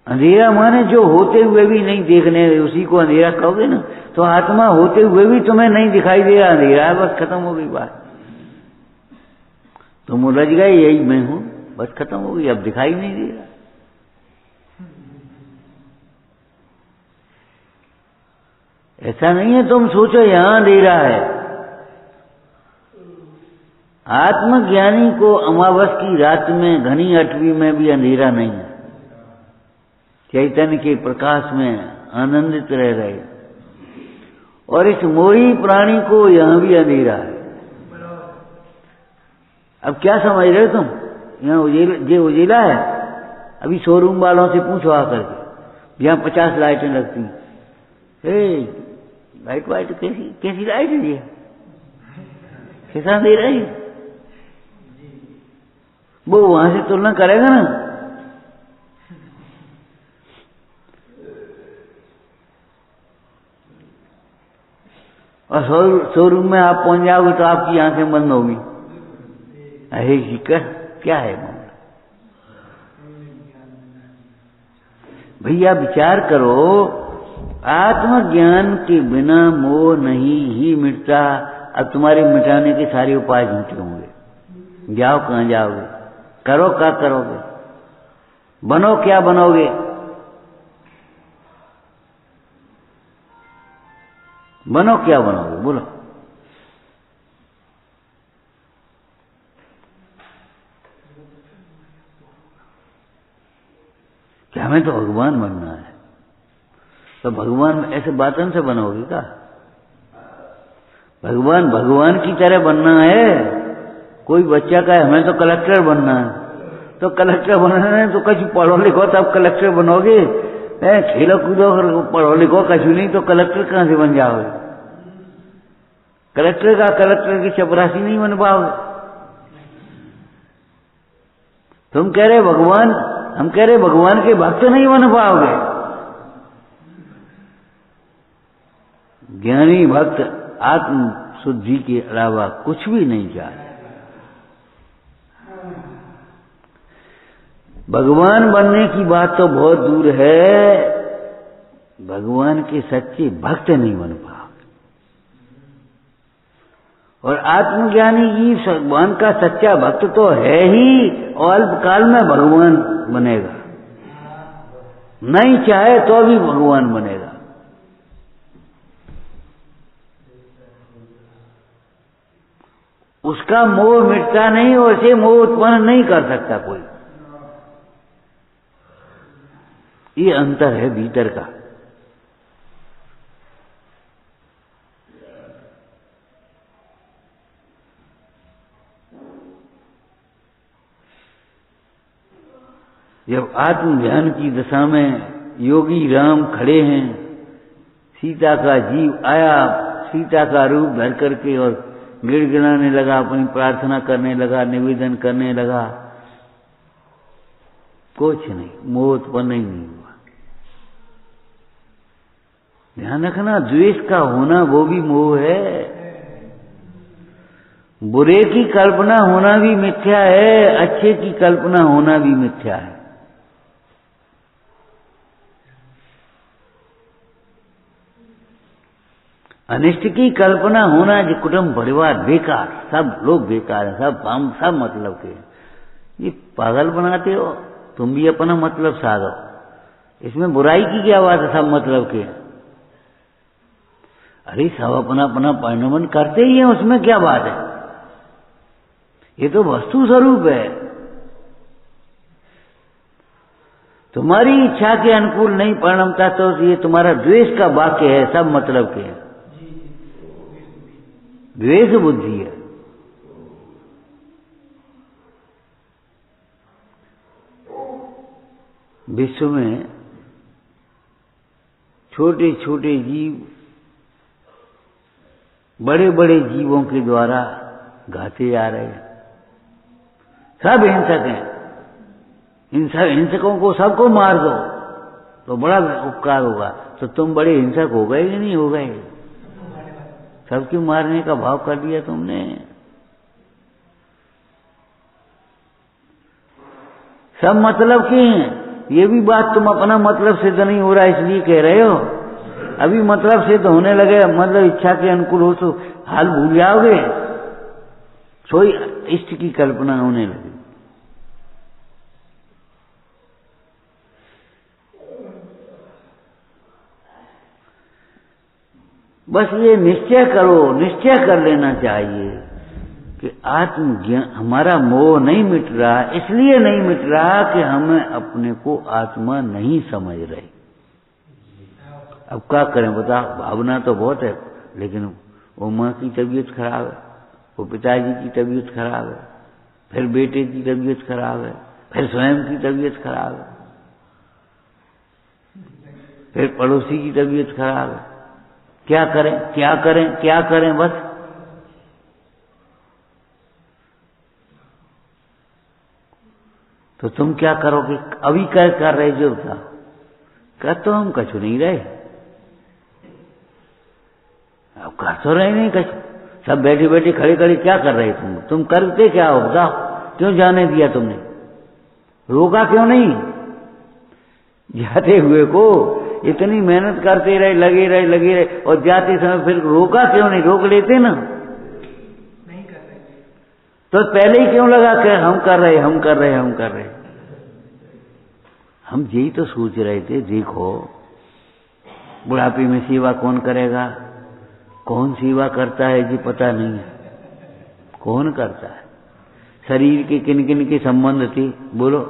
अंधेरा माने जो होते हुए भी नहीं देखने, उसी को अंधेरा कहोगे ना। तो आत्मा होते हुए भी तुम्हें नहीं दिखाई दे रहा, अंधेरा है, बस खत्म हो गई बात। तुम उलझ गए, यही मैं हूं, बस खत्म हो गई, अब दिखाई नहीं दे रहा। ऐसा नहीं है तुम सोचो यहां अंधेरा है। आत्मज्ञानी को अमावस की रात में घनी अटवी में भी अंधेरा नहीं है। चैतन्य के प्रकाश में आनंदित रह रहे। और इस मोही प्राणी को यहां भी अंधेरा है। अब क्या समझ रहे हो तुम? यहाँ उजेला है। अभी शोरूम वालों से पूछो आकर के, यहाँ 50 लाइटें लगती हैं। लाइट वाइट कैसी लाइट है ये? कैसा अंधेरा है? वो वहां से तुलना करेगा ना। और शोरूम में आप पहुंच जाओगे तो आपकी आंखें बंद होगी। अरे शिकर क्या है मामला? भैया विचार करो, आत्मज्ञान के बिना मोह नहीं ही मिटता। अब तुम्हारे मिटाने के सारे उपाय झूठे होंगे। जाओ कहां जाओगे? करो क्या करोगे? बनो क्या बनोगे? बनो क्या बनोगे? बोलो। क्या हमें तो भगवान बनना है। तो भगवान ऐसे बातन से बनोगे क्या? भगवान की तरह बनना है। कोई बच्चा का है हमें तो कलेक्टर बनना है, तो कलेक्टर बनना है तो कछु पढ़ो लिखो तब कलेक्टर बनोगे। खेलो कूदो पढ़ो लिखो कछु नहीं तो कलेक्टर कहां से बन जाओगे? कलेक्टर की चपरासी नहीं बन पाओगे। तुम कह रहे भगवान, हम कह रहे भगवान के भक्त नहीं बन पाओगे। ज्ञानी भक्त आत्म शुद्धि के अलावा कुछ भी नहीं चाहते। भगवान बनने की बात तो बहुत दूर है, भगवान के सच्चे भक्त नहीं बन पाओगे। और आत्मज्ञानी ही भगवान का सच्चा भक्त तो है ही, और अल्पकाल में भगवान बनेगा। नहीं चाहे तो भी भगवान बनेगा। उसका मोह मिटता नहीं, और उसे मोह उत्पन्न नहीं कर सकता कोई। ये अंतर है भीतर का। जब आत्मज्ञान की दशा में योगी राम खड़े हैं, सीता का जीव आया, सीता का रूप धर करके और गिड़गिड़ाने लगा, अपनी प्रार्थना करने लगा, निवेदन करने लगा। कुछ नहीं, मोह उत्पन्न ही नहीं हुआ। ध्यान रखना, द्वेष का होना वो भी मोह है। बुरे की कल्पना होना भी मिथ्या है, अच्छे की कल्पना होना भी मिथ्या है। अनिष्ट की कल्पना होना, जो कुटुंब परिवार बेकार, सब लोग बेकार है, सब हम सब मतलब के, ये पागल बनाते हो। तुम भी अपना मतलब साधो, इसमें बुराई की क्या बात है, सब मतलब के। अरे सब अपना अपना परिणमन करते ही हैं, उसमें क्या बात है, ये तो वस्तु स्वरूप है। तुम्हारी इच्छा के अनुकूल नहीं परिणमता तो ये तुम्हारा द्वेष का वाक्य है, सब मतलब के हैं, द्वेष बुद्धि है। विश्व में छोटे छोटे जीव बड़े बड़े जीवों के द्वारा घाते जा रहे हैं, सब हिंसक हैं। हिंसकों को सबको मार दो तो बड़ा उपकार होगा। तो तुम बड़े हिंसक हो गए कि नहीं हो गए? सबके मारने का भाव कर दिया तुमने। सब मतलब के हैं, ये भी बात तुम अपना मतलब सिद्ध नहीं हो रहा इसलिए कह रहे हो। अभी मतलब सिद्ध होने लगे, मतलब इच्छा के अनुकूल हो तो हाल भूल जाओगे, सोई इष्ट की कल्पना होने लगी। बस ये निश्चय करो, निश्चय कर लेना चाहिए कि आत्मज्ञान, हमारा मोह नहीं मिट रहा, इसलिए नहीं मिट रहा कि हमें अपने को आत्मा नहीं समझ रहे। अब क्या करें बताओ, भावना तो बहुत है, लेकिन वो माँ की तबीयत खराब है, वो पिताजी की तबीयत खराब है, फिर बेटे की तबीयत खराब है, फिर स्वयं की तबीयत खराब है, फिर पड़ोसी की तबीयत खराब है। क्या करें क्या करें क्या करें? बस तो तुम क्या करोगे? अभी क्या कर रहे जो था कर तो हम कछु नहीं रहे, अब कर तो रहे नहीं कछु, सब बैठे बैठे खड़े खड़े क्या कर रहे तुम करते क्या हो बताओ? क्यों जाने दिया तुमने? रोका क्यों नहीं? जाते हुए को इतनी मेहनत करते रहे, लगे रहे, और जाते समय फिर रोका क्यों नहीं? रोक लेते ना, नहीं कर रहे तो पहले ही क्यों लगा कि हम कर रहे। हम यही तो सोच रहे थे, देखो बुढ़ापे में सेवा कौन करेगा, कौन सेवा करता है जी पता नहीं है, कौन करता है। शरीर के किन किन के संबंध थे बोलो,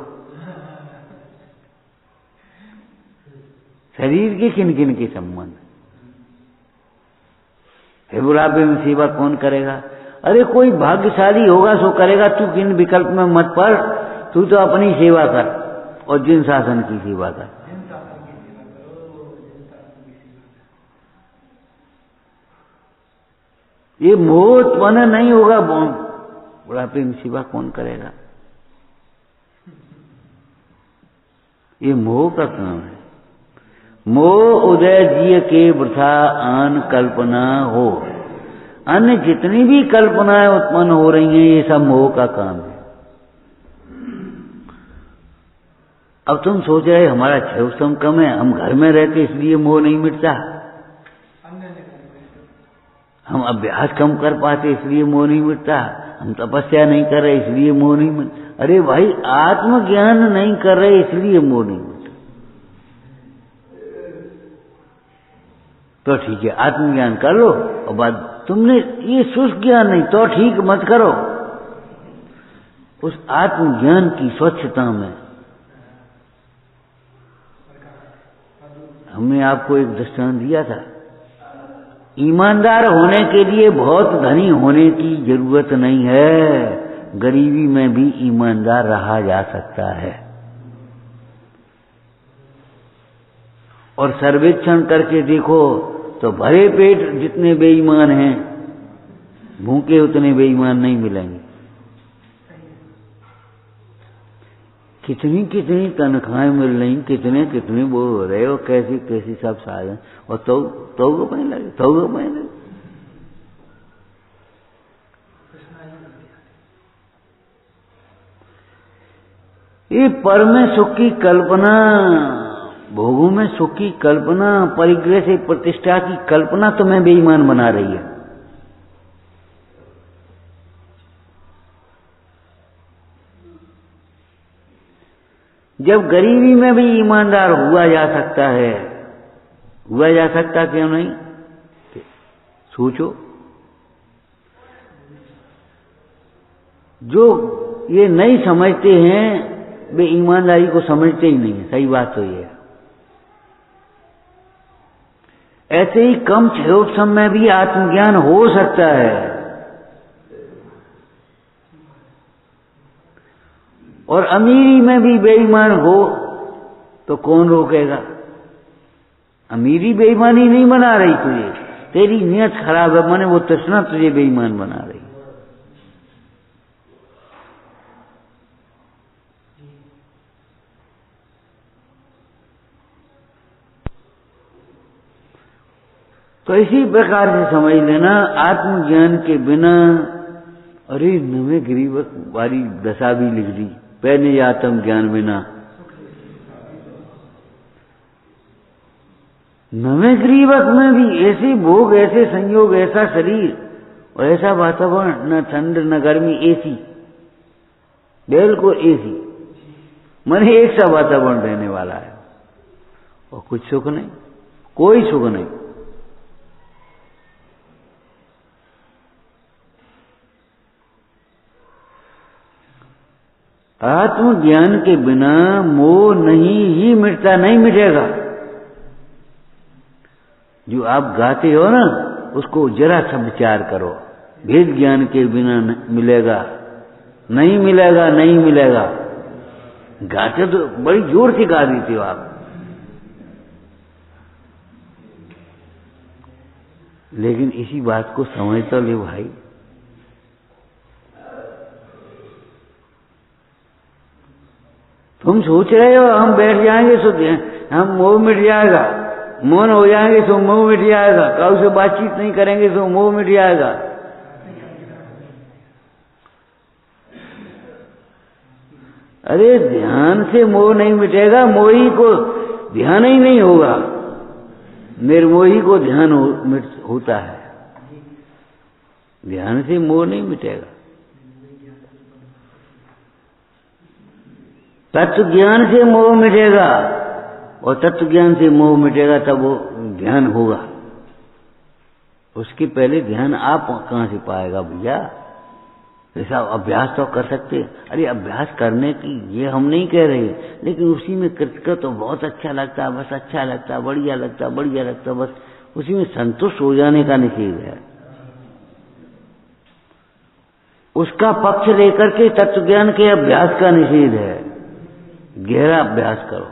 शरीर के किन किन के संबंध, फिर बुढ़ापे में सेवा कौन करेगा? अरे कोई भाग्यशाली होगा सो करेगा, तू किन विकल्प में मत पड़, तू तो अपनी सेवा कर और जिन शासन की सेवा कर। ये मोह उत्पन्न नहीं होगा, बुढ़ापे में सेवा कौन करेगा? ये मोह का काम है। मोह उदय जिय के वृथा आन कल्पना हो। अन्य जितनी भी कल्पनाएं उत्पन्न हो रही हैं ये सब मोह का काम है। अब तुम सोच रहे हमारा क्षयोत्सव कम है, हम घर में रहते इसलिए मोह नहीं मिटता, हम अभ्यास कम कर पाते इसलिए मोह नहीं मिटता, हम तपस्या नहीं कर रहे इसलिए मोह नहीं मिटता। अरे भाई आत्मज्ञान नहीं कर रहे इसलिए मोह नहीं मिटता। तो ठीक है आत्मज्ञान कर लो, और बाद तुमने ये शुष्क ज्ञान नहीं तो ठीक मत करो। उस आत्मज्ञान की स्वच्छता में हमने आपको एक दृष्टांत दिया था, ईमानदार होने के लिए बहुत धनी होने की जरूरत नहीं है, गरीबी में भी ईमानदार रहा जा सकता है। और सर्वेक्षण करके देखो तो भरे पेट जितने बेईमान हैं, भूखे उतने बेईमान नहीं मिलेंगे। कितनी कितनी तनख्वाहें मिल रही, कितने कितने वो हो रहे हो, कैसी कैसी सब साधन, और तो रुपये लगे। ये पर में सुख की कल्पना, भोगों में सुख की कल्पना, परिग्रह से प्रतिष्ठा की कल्पना तुम्हें बेईमान बना रही है। जब गरीबी में भी ईमानदार हुआ जा सकता है, हुआ जा सकता क्यों नहीं? सोचो, जो ये नहीं समझते हैं वे ईमानदारी को समझते ही नहीं है। सही बात तो ये है। ऐसे ही कम छोट समय में भी आत्मज्ञान हो सकता है, और अमीरी में भी बेईमान हो तो कौन रोकेगा? अमीरी बेईमानी नहीं बना रही तुझे, तेरी नियत खराब है, माने वो तृष्णा तुझे बेईमान बना रही। तो इसी प्रकार से समझ लेना, आत्मज्ञान के बिना, अरे नवे गरीबक वाली दशा भी लिख दी, पहले आत्म ज्ञान बिना। नवे गरीबक में भी ऐसे भोग, ऐसे संयोग, ऐसा शरीर और ऐसा वातावरण, न ठंड न गर्मी, एसी, बिल्कुल एसी, माने एक सा वातावरण रहने वाला है, और कुछ सुख नहीं, कोई सुख नहीं। आत्मज्ञान के बिना मोह नहीं ही मिटता, नहीं मिटेगा। जो आप गाते हो ना, उसको जरा सा विचार करो, भेद ज्ञान के बिना मिलेगा, नहीं मिलेगा, नहीं मिलेगा। गाते तो बड़ी जोर से गा देते हो आप, लेकिन इसी बात को समझ तो ले भाई। तुम सोच रहे हो हम बैठ जाएंगे तो हम मोह मिट जाएगा, मौन हो जाएंगे तो मोह मिट जाएगा, काऊ से बातचीत नहीं करेंगे तो मोह मिट जाएगा। अरे ध्यान से मोह नहीं मिटेगा, मोही को ध्यान ही नहीं होगा, निर्मोही को ध्यान होता है। ध्यान से मोह नहीं मिटेगा। तत्व ज्ञान से मोह मिटेगा, और तत्व ज्ञान से मोह मिटेगा तब वो ध्यान होगा। उसके पहले ध्यान आप कहां से पाएगा भैया? ऐसा अभ्यास तो कर सकते हैं। अरे अभ्यास करने की ये हम नहीं कह रहे, लेकिन उसी में कृतज्ञ तो बहुत अच्छा लगता है, बस अच्छा लगता है, बढ़िया लगता है, बढ़िया लगता है, बस उसी में संतुष्ट हो जाने का निषेध है। उसका पक्ष लेकर के तत्व ज्ञान के अभ्यास का निषेध है। गहरा अभ्यास करो।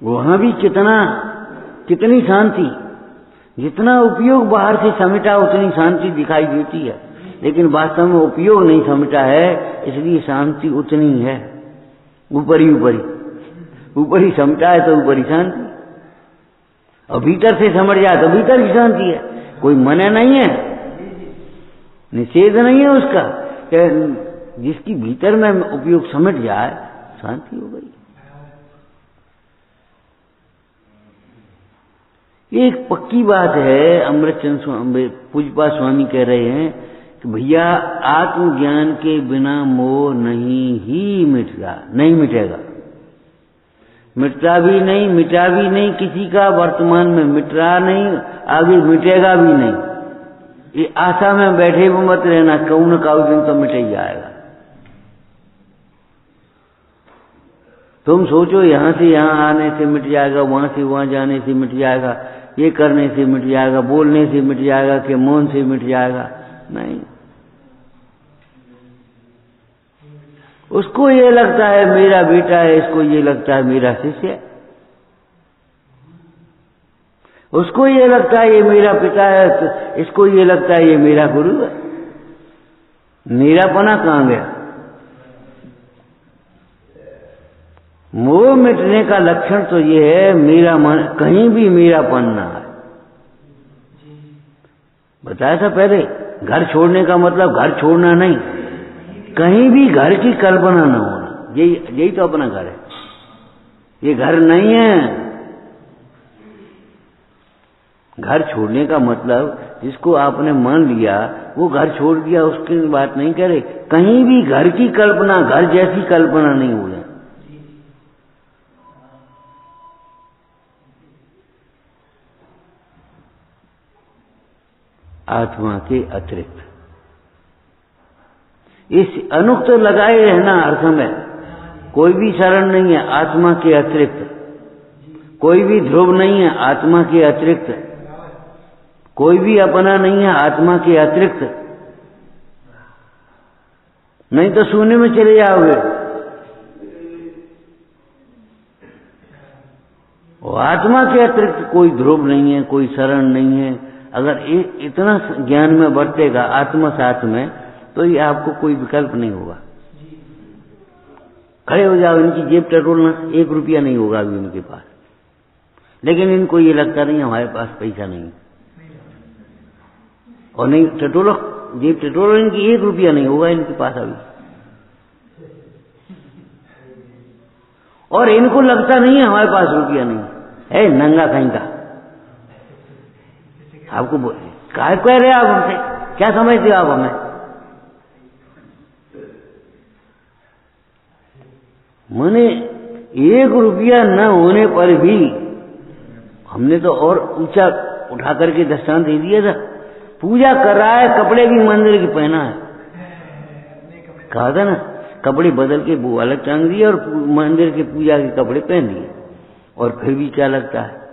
वहां भी कितनी शांति, जितना उपयोग बाहर से समेटा उतनी शांति दिखाई देती है, लेकिन वास्तव में उपयोग नहीं समेटा है, इसलिए शांति उतनी है। ऊपरी समेटा है तो ऊपरी शांति, और भीतर से समझ जाए तो भीतर की शांति है। कोई मना नहीं है, निषेध नहीं है उसका, कि जिसकी भीतर में उपयोग समझ जाए शांति हो गई। ये एक पक्की बात है। अमृतचंद स्वामी, पूज्यपाद स्वामी कह रहे हैं कि भैया आत्मज्ञान के बिना मोह नहीं ही मिटेगा, नहीं मिटेगा, मिटता भी नहीं, मिटा भी नहीं किसी का, वर्तमान में मिट रहा नहीं, आगे मिटेगा भी नहीं। ये आशा में बैठे हुए मत रहना, कहूं न कहूं दिन तो मिट ही जाएगा। तुम सोचो यहां से यहां आने से मिट जाएगा, वहां से वहां जाने से मिट जाएगा, ये करने से मिट जाएगा, बोलने से मिट जाएगा, कि मौन से मिट जाएगा, नहीं। उसको ये लगता है मेरा बेटा है, इसको ये लगता है मेरा शिष्य है, उसको ये लगता है ये मेरा पिता है, तो इसको ये लगता है ये मेरा गुरु है। मेरापना कहां गया? मोह मिटने का लक्षण तो ये है, मेरा मन कहीं भी मेरापन ना है। बताया था पहले, घर छोड़ने का मतलब घर छोड़ना नहीं, कहीं भी घर की कल्पना न होना, यही तो अपना घर है। ये घर नहीं है। घर छोड़ने का मतलब जिसको आपने मान लिया वो घर छोड़ दिया, उसकी बात नहीं कह रहे। कहीं भी घर की कल्पना, घर जैसी कल्पना नहीं हो जाए। आत्मा के अतिरिक्त इस अनुक्त लगाए रहना अर्थ में कोई भी शरण नहीं है आत्मा के अतिरिक्त, कोई भी ध्रुव नहीं है आत्मा के अतिरिक्त, कोई भी अपना नहीं है आत्मा के अतिरिक्त। नहीं तो शून्य में चले जाओगे। और आत्मा के अतिरिक्त कोई ध्रुव नहीं है, कोई शरण नहीं है। अगर इतना ज्ञान में बरतेगा आत्मा साथ में, तो ये आपको कोई विकल्प नहीं होगा। खड़े हो जाओ, इनकी जेब टटोलना, 1 रुपया नहीं होगा अभी उनके पास, लेकिन इनको ये लगता नहीं हमारे पास पैसा नहीं, और नहीं टटोलो, जेब टटोलो, इनकी 1 रुपया नहीं होगा इनके पास अभी, और इनको लगता नहीं है हमारे पास रुपया नहीं है। नंगा कहीं का आपको काय कह रहे आप हमसे, क्या समझते हो आप हमें? मैंने 1 रुपया न होने पर भी हमने तो और ऊंचा उठा करके दृष्टांत दे दिया था। पूजा कर रहा है, कपड़े भी मंदिर की पहना है, कहा था ना, कपड़े बदल के वो अलग टांग दिए और मंदिर के पूजा के कपड़े पहन दिए, और फिर भी क्या लगता है?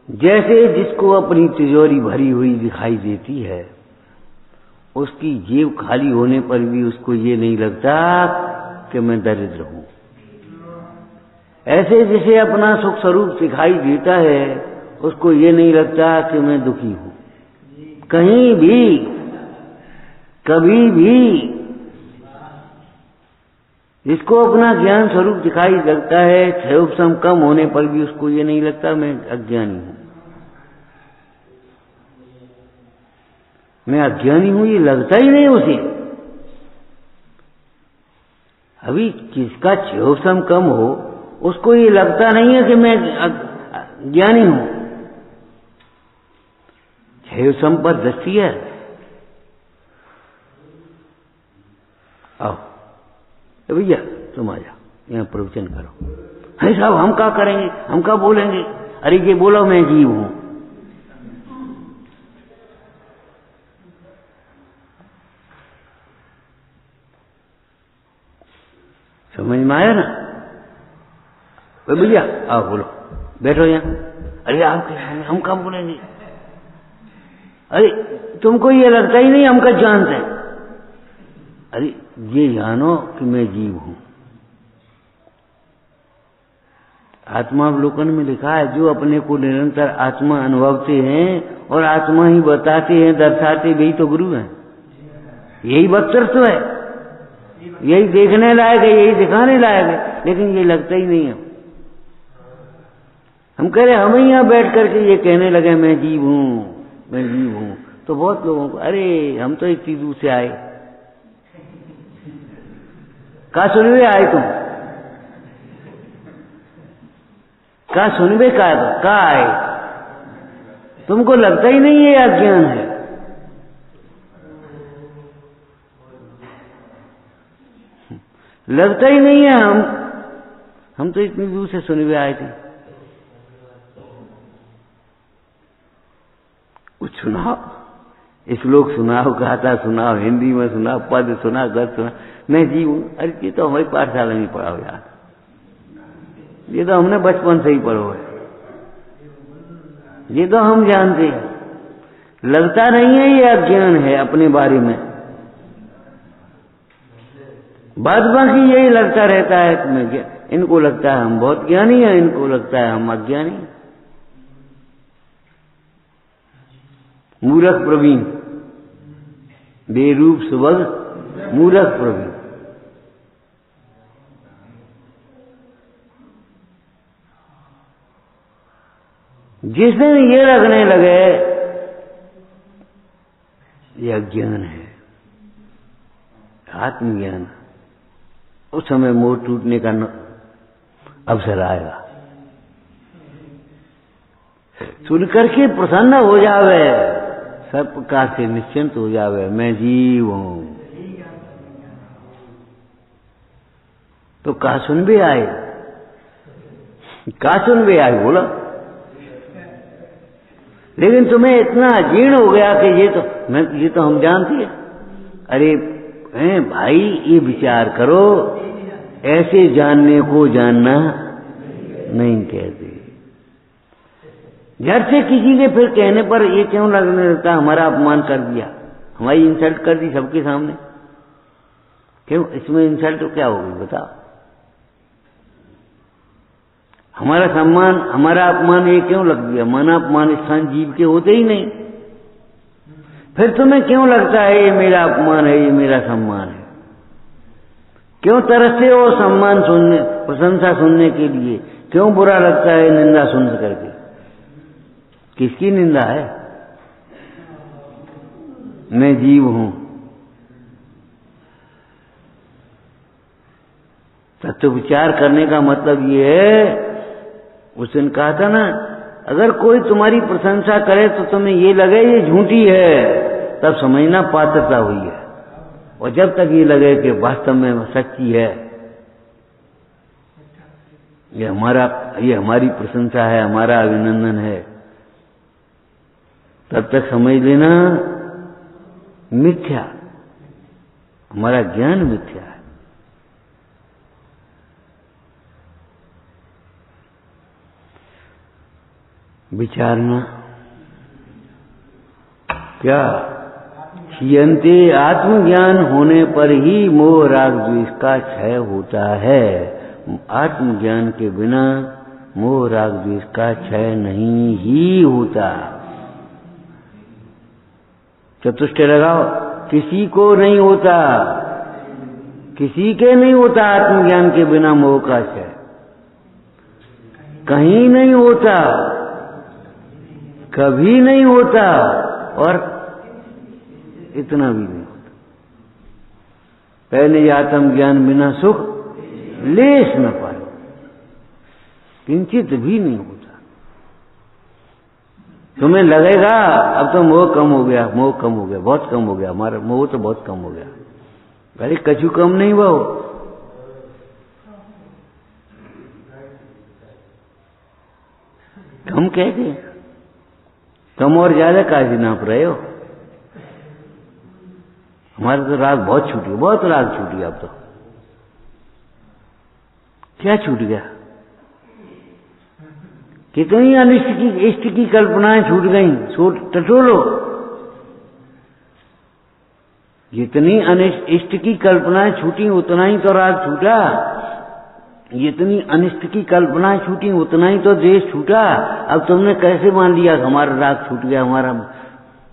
जैसे जिसको अपनी तिजोरी भरी हुई दिखाई देती है, उसकी जेब खाली होने पर भी उसको ये नहीं लगता कि मैं दरिद्र हूं। ऐसे जैसे अपना सुख स्वरूप दिखाई देता है, उसको ये नहीं लगता कि मैं दुखी हूं। कहीं भी, कभी भी जिसको अपना ज्ञान स्वरूप दिखाई लगता है, क्षयोपशम कम होने पर भी उसको ये नहीं लगता मैं अज्ञानी हूं, मैं अज्ञानी हूं, ये लगता ही नहीं उसे। अभी जिसका क्षयोपशम कम हो उसको ये लगता नहीं है कि मैं ज्ञानी हूं। क्षयोपशम पर दृष्टि है। आओ भैया तुम आ जाओ, यहाँ प्रवचन करो। है साहब हम क्या करेंगे, हम क्या बोलेंगे? अरे ये बोलो मैं जीव हूं। समझ में आया ना? भैया आओ बोलो, बैठो यहाँ। अरे आप हम क्या बोलेंगे? अरे तुमको ये लगता ही नहीं हम क्या जानते हैं? अरे ये जानो कि मैं जीव हूं। आत्मावलोकन में लिखा है, जो अपने को निरंतर आत्मा अनुभवते हैं और आत्मा ही बताते हैं, दर्शाते, वही तो गुरु हैं। यही वक्तृत्व है, यही देखने लायक है, यही दिखाने लायक है, लेकिन ये लगता ही नहीं है। हम कह रहे हम ही यहाँ बैठ करके ये कहने लगे मैं जीव हूं, मैं जीव हूं, तो बहुत लोगों को अरे हम तो इतनी दूर से आए, कहा सुनवे आए तुम, कहा सुनवे कहा आए, तुमको लगता ही नहीं ये अज्ञान है। लगता ही नहीं है हम तो इतनी दूर से सुनवे आए थे। कुछ सुनाओ, श्लोक सुनाओ, गाथा सुनाओ, हिंदी में सुनाओ, पद सुनाओ, गद सुनाओ, मैं जीव हूं। अरे ये तो हमारी पाठशाला में पढ़ा हो यार, ये तो हमने बचपन से ही पढ़ो है, ये तो हम जानते हैं। लगता नहीं है ये अज्ञान है अपने बारे में। बाद बाकी यही लगता रहता है कि मैं, इनको लगता है हम बहुत ज्ञानी हैं, इनको लगता है हम अज्ञानी। मूर्ख प्रवीण, बेरूप सुबह मूर्ख प्रभु। जिस दिन ये लगने लगे ये अज्ञान है, आत्मज्ञान, उस समय मोह टूटने का अवसर आएगा। सुन करके प्रसन्न हो जावे, सब प्रकार से निश्चिंत हो जावे, मैं जीव हूं। तो कहा सुन भी आए, कहा सुन भी आए बोला। लेकिन तुम्हें इतना जीर्ण हो गया कि ये तो हम जानते हैं। अरे भाई ये विचार करो, ऐसे जानने को जानना नहीं कहते। झट से किसी के फिर कहने पर ये क्यों लगने लगता हमारा अपमान कर दिया, हमारी इंसल्ट कर दी सबके सामने। क्यों, इसमें इंसल्ट तो क्या होगी बताओ? हमारा सम्मान, हमारा अपमान ये क्यों लग गया? माना अपमान स्थान जीव के होते ही नहीं, फिर तुम्हें क्यों लगता है ये मेरा अपमान है, ये मेरा सम्मान है? क्यों तरसते हो सम्मान सुनने, प्रशंसा सुनने के लिए? क्यों बुरा लगता है निंदा सुन करके? किसकी निंदा है? मैं जीव हूं। तत्व विचार करने का मतलब ये है, उस दिन कहा था ना, अगर कोई तुम्हारी प्रशंसा करे तो तुम्हें ये लगे ये झूठी है, तब समझना पात्रता हुई है। और जब तक ये लगे कि वास्तव में सच्ची है, ये हमारी प्रशंसा है, हमारा अभिनंदन है, तब तक समझ लेना मिथ्या, हमारा ज्ञान मिथ्या है। विचारना क्या? क्षीयन्ते, आत्मज्ञान होने पर ही मोह राग द्वेष का क्षय होता है। आत्मज्ञान के बिना मोह राग द्वेष का क्षय नहीं ही होता। चतुष्टय लगाओ, किसी को नहीं होता, किसी के नहीं होता आत्मज्ञान के बिना मोह का क्षय, कहीं नहीं होता, कभी नहीं होता, और इतना भी नहीं होता। पहले आत्मज्ञान बिना सुख लेश न पाए, किंचित भी नहीं होता। तुम्हें लगेगा अब तो मोह कम हो गया, मोह कम हो गया, बहुत कम हो गया, हमारा मोह तो बहुत कम हो गया। अरे कछु कम नहीं हुआ, कम कहते, कम और ज्यादा काहे नाप रहे हो? हमारा तो राग बहुत छूट गया, बहुत राग छूट गया। अब तो क्या छूट गया? कितनी अनिष्ट की इष्ट की कल्पनाएं छूट गई, टटोलो। जितनी अनिष्ट इष्ट की कल्पनाएं छूटी उतना ही तो राग छूटा, जितनी अनिष्ट की कल्पनाएं छूटी उतना ही तो द्वेष छूटा। अब तुमने कैसे मान लिया हमारा राग छूट गया? हमारा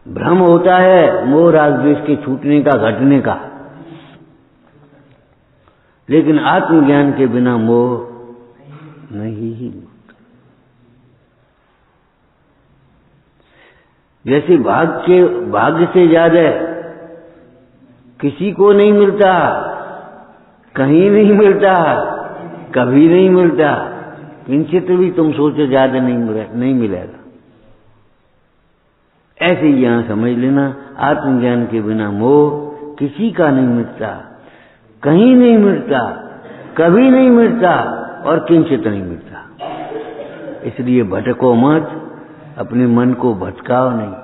भ्रम होता है मोह राग द्वेष के छूटने का, घटने का, लेकिन आत्मज्ञान के बिना मोह नहीं ही। जैसे भाग्य से ज्यादा किसी को नहीं मिलता, कहीं नहीं मिलता, कभी नहीं मिलता, किंचित भी तुम सोचो ज्यादा नहीं मिलेगा। ऐसे ही यहां समझ लेना, आत्मज्ञान के बिना मोह किसी का नहीं मिटता, कहीं नहीं मिटता, कभी नहीं मिटता, और किंचित नहीं मिटता। इसलिए भटको मत, अपने मन को भटकाओ नहीं।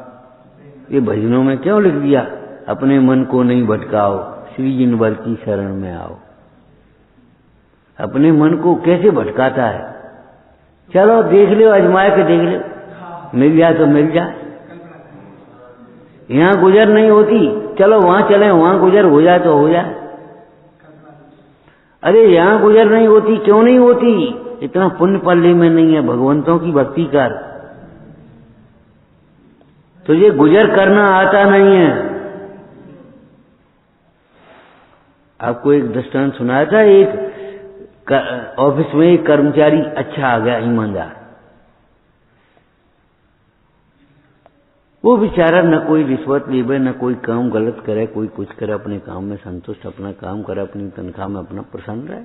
ये भजनों में क्यों लिख दिया? अपने मन को नहीं भटकाओ, श्री जिनवर की शरण में आओ। अपने मन को कैसे भटकाता है? चलो देख लो, आजमाए के देख लो, मिल जाए तो मिल जाए। यहां गुजर नहीं होती, चलो वहां चले, वहां गुजर हो जाए तो हो जाए। अरे यहां गुजर नहीं होती, क्यों नहीं होती? इतना पुण्य पल्ले में नहीं है, भगवंतों की भक्ति कर। तुझे गुजर करना आता नहीं है, आपको एक दृष्टांत सुनाया था, एक ऑफिस में एक कर्मचारी अच्छा आ गया, ईमानदार। वो बेचारा न कोई रिश्वत लेवे, न कोई काम गलत करे, कोई कुछ करे, अपने काम में संतुष्ट, अपना काम करे, अपनी तनख्वाह में अपना प्रसन्न रहे।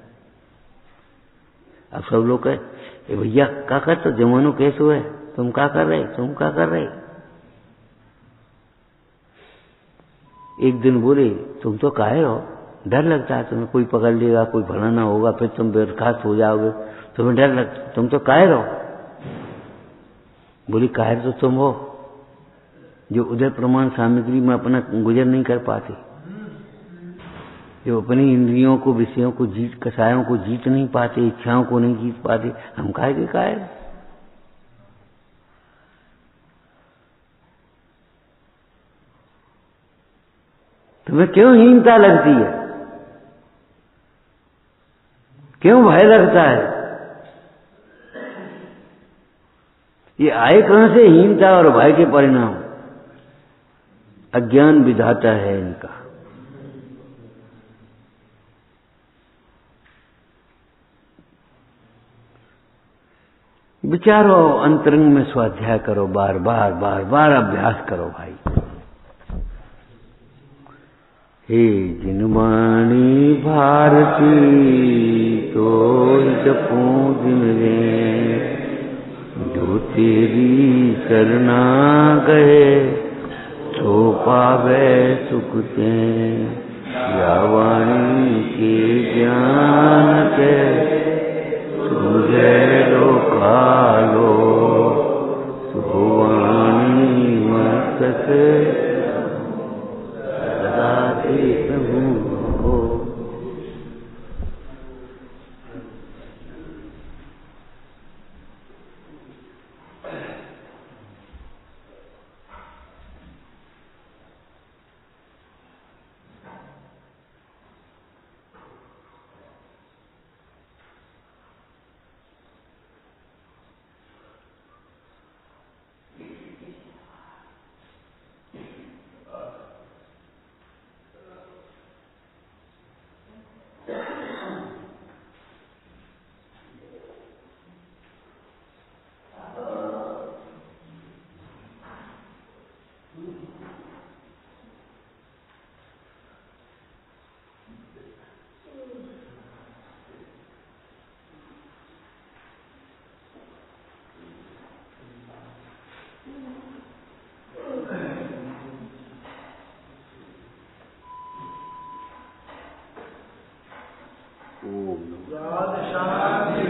अब सब लोग कहे, भैया क्या कर, तो जमानो कैसे है, तुम क्या कर रहे, तुम क्या कर रहे। एक दिन बोले, तुम तो काहे हो, डर लगता है तुम्हें, कोई पकड़ लेगा, कोई फलाना होगा, फिर तुम बर्खास्त हो जाओगे, तुम्हें डर लगता, तुम तो कायर हो। बोली, कायर तो तुम हो जो उदय प्रमाण सामग्री में अपना गुजर नहीं कर पाते, जो अपनी इंद्रियों को, विषयों को जीत, कसायों को जीत नहीं पाते, इच्छाओं को नहीं जीत पाते। हम काहे के कायर। तुम्हें क्यों हीनता लगती है, क्यों भय लगता है। ये आए कहां से हीनता और भय के परिणाम। अज्ञान विधाता है इनका। विचारो, अंतरंग में स्वाध्याय करो, बार बार बार बार अभ्यास करो भाई। हे जिनवाणी भारती तो जपूं दिन में, जो तेरी शरणा गए तो पावे सुख ते। या वाणी के ज्ञान के तुझे लो कालो, तो वाणी मत से सदा प्रभु हो। शांति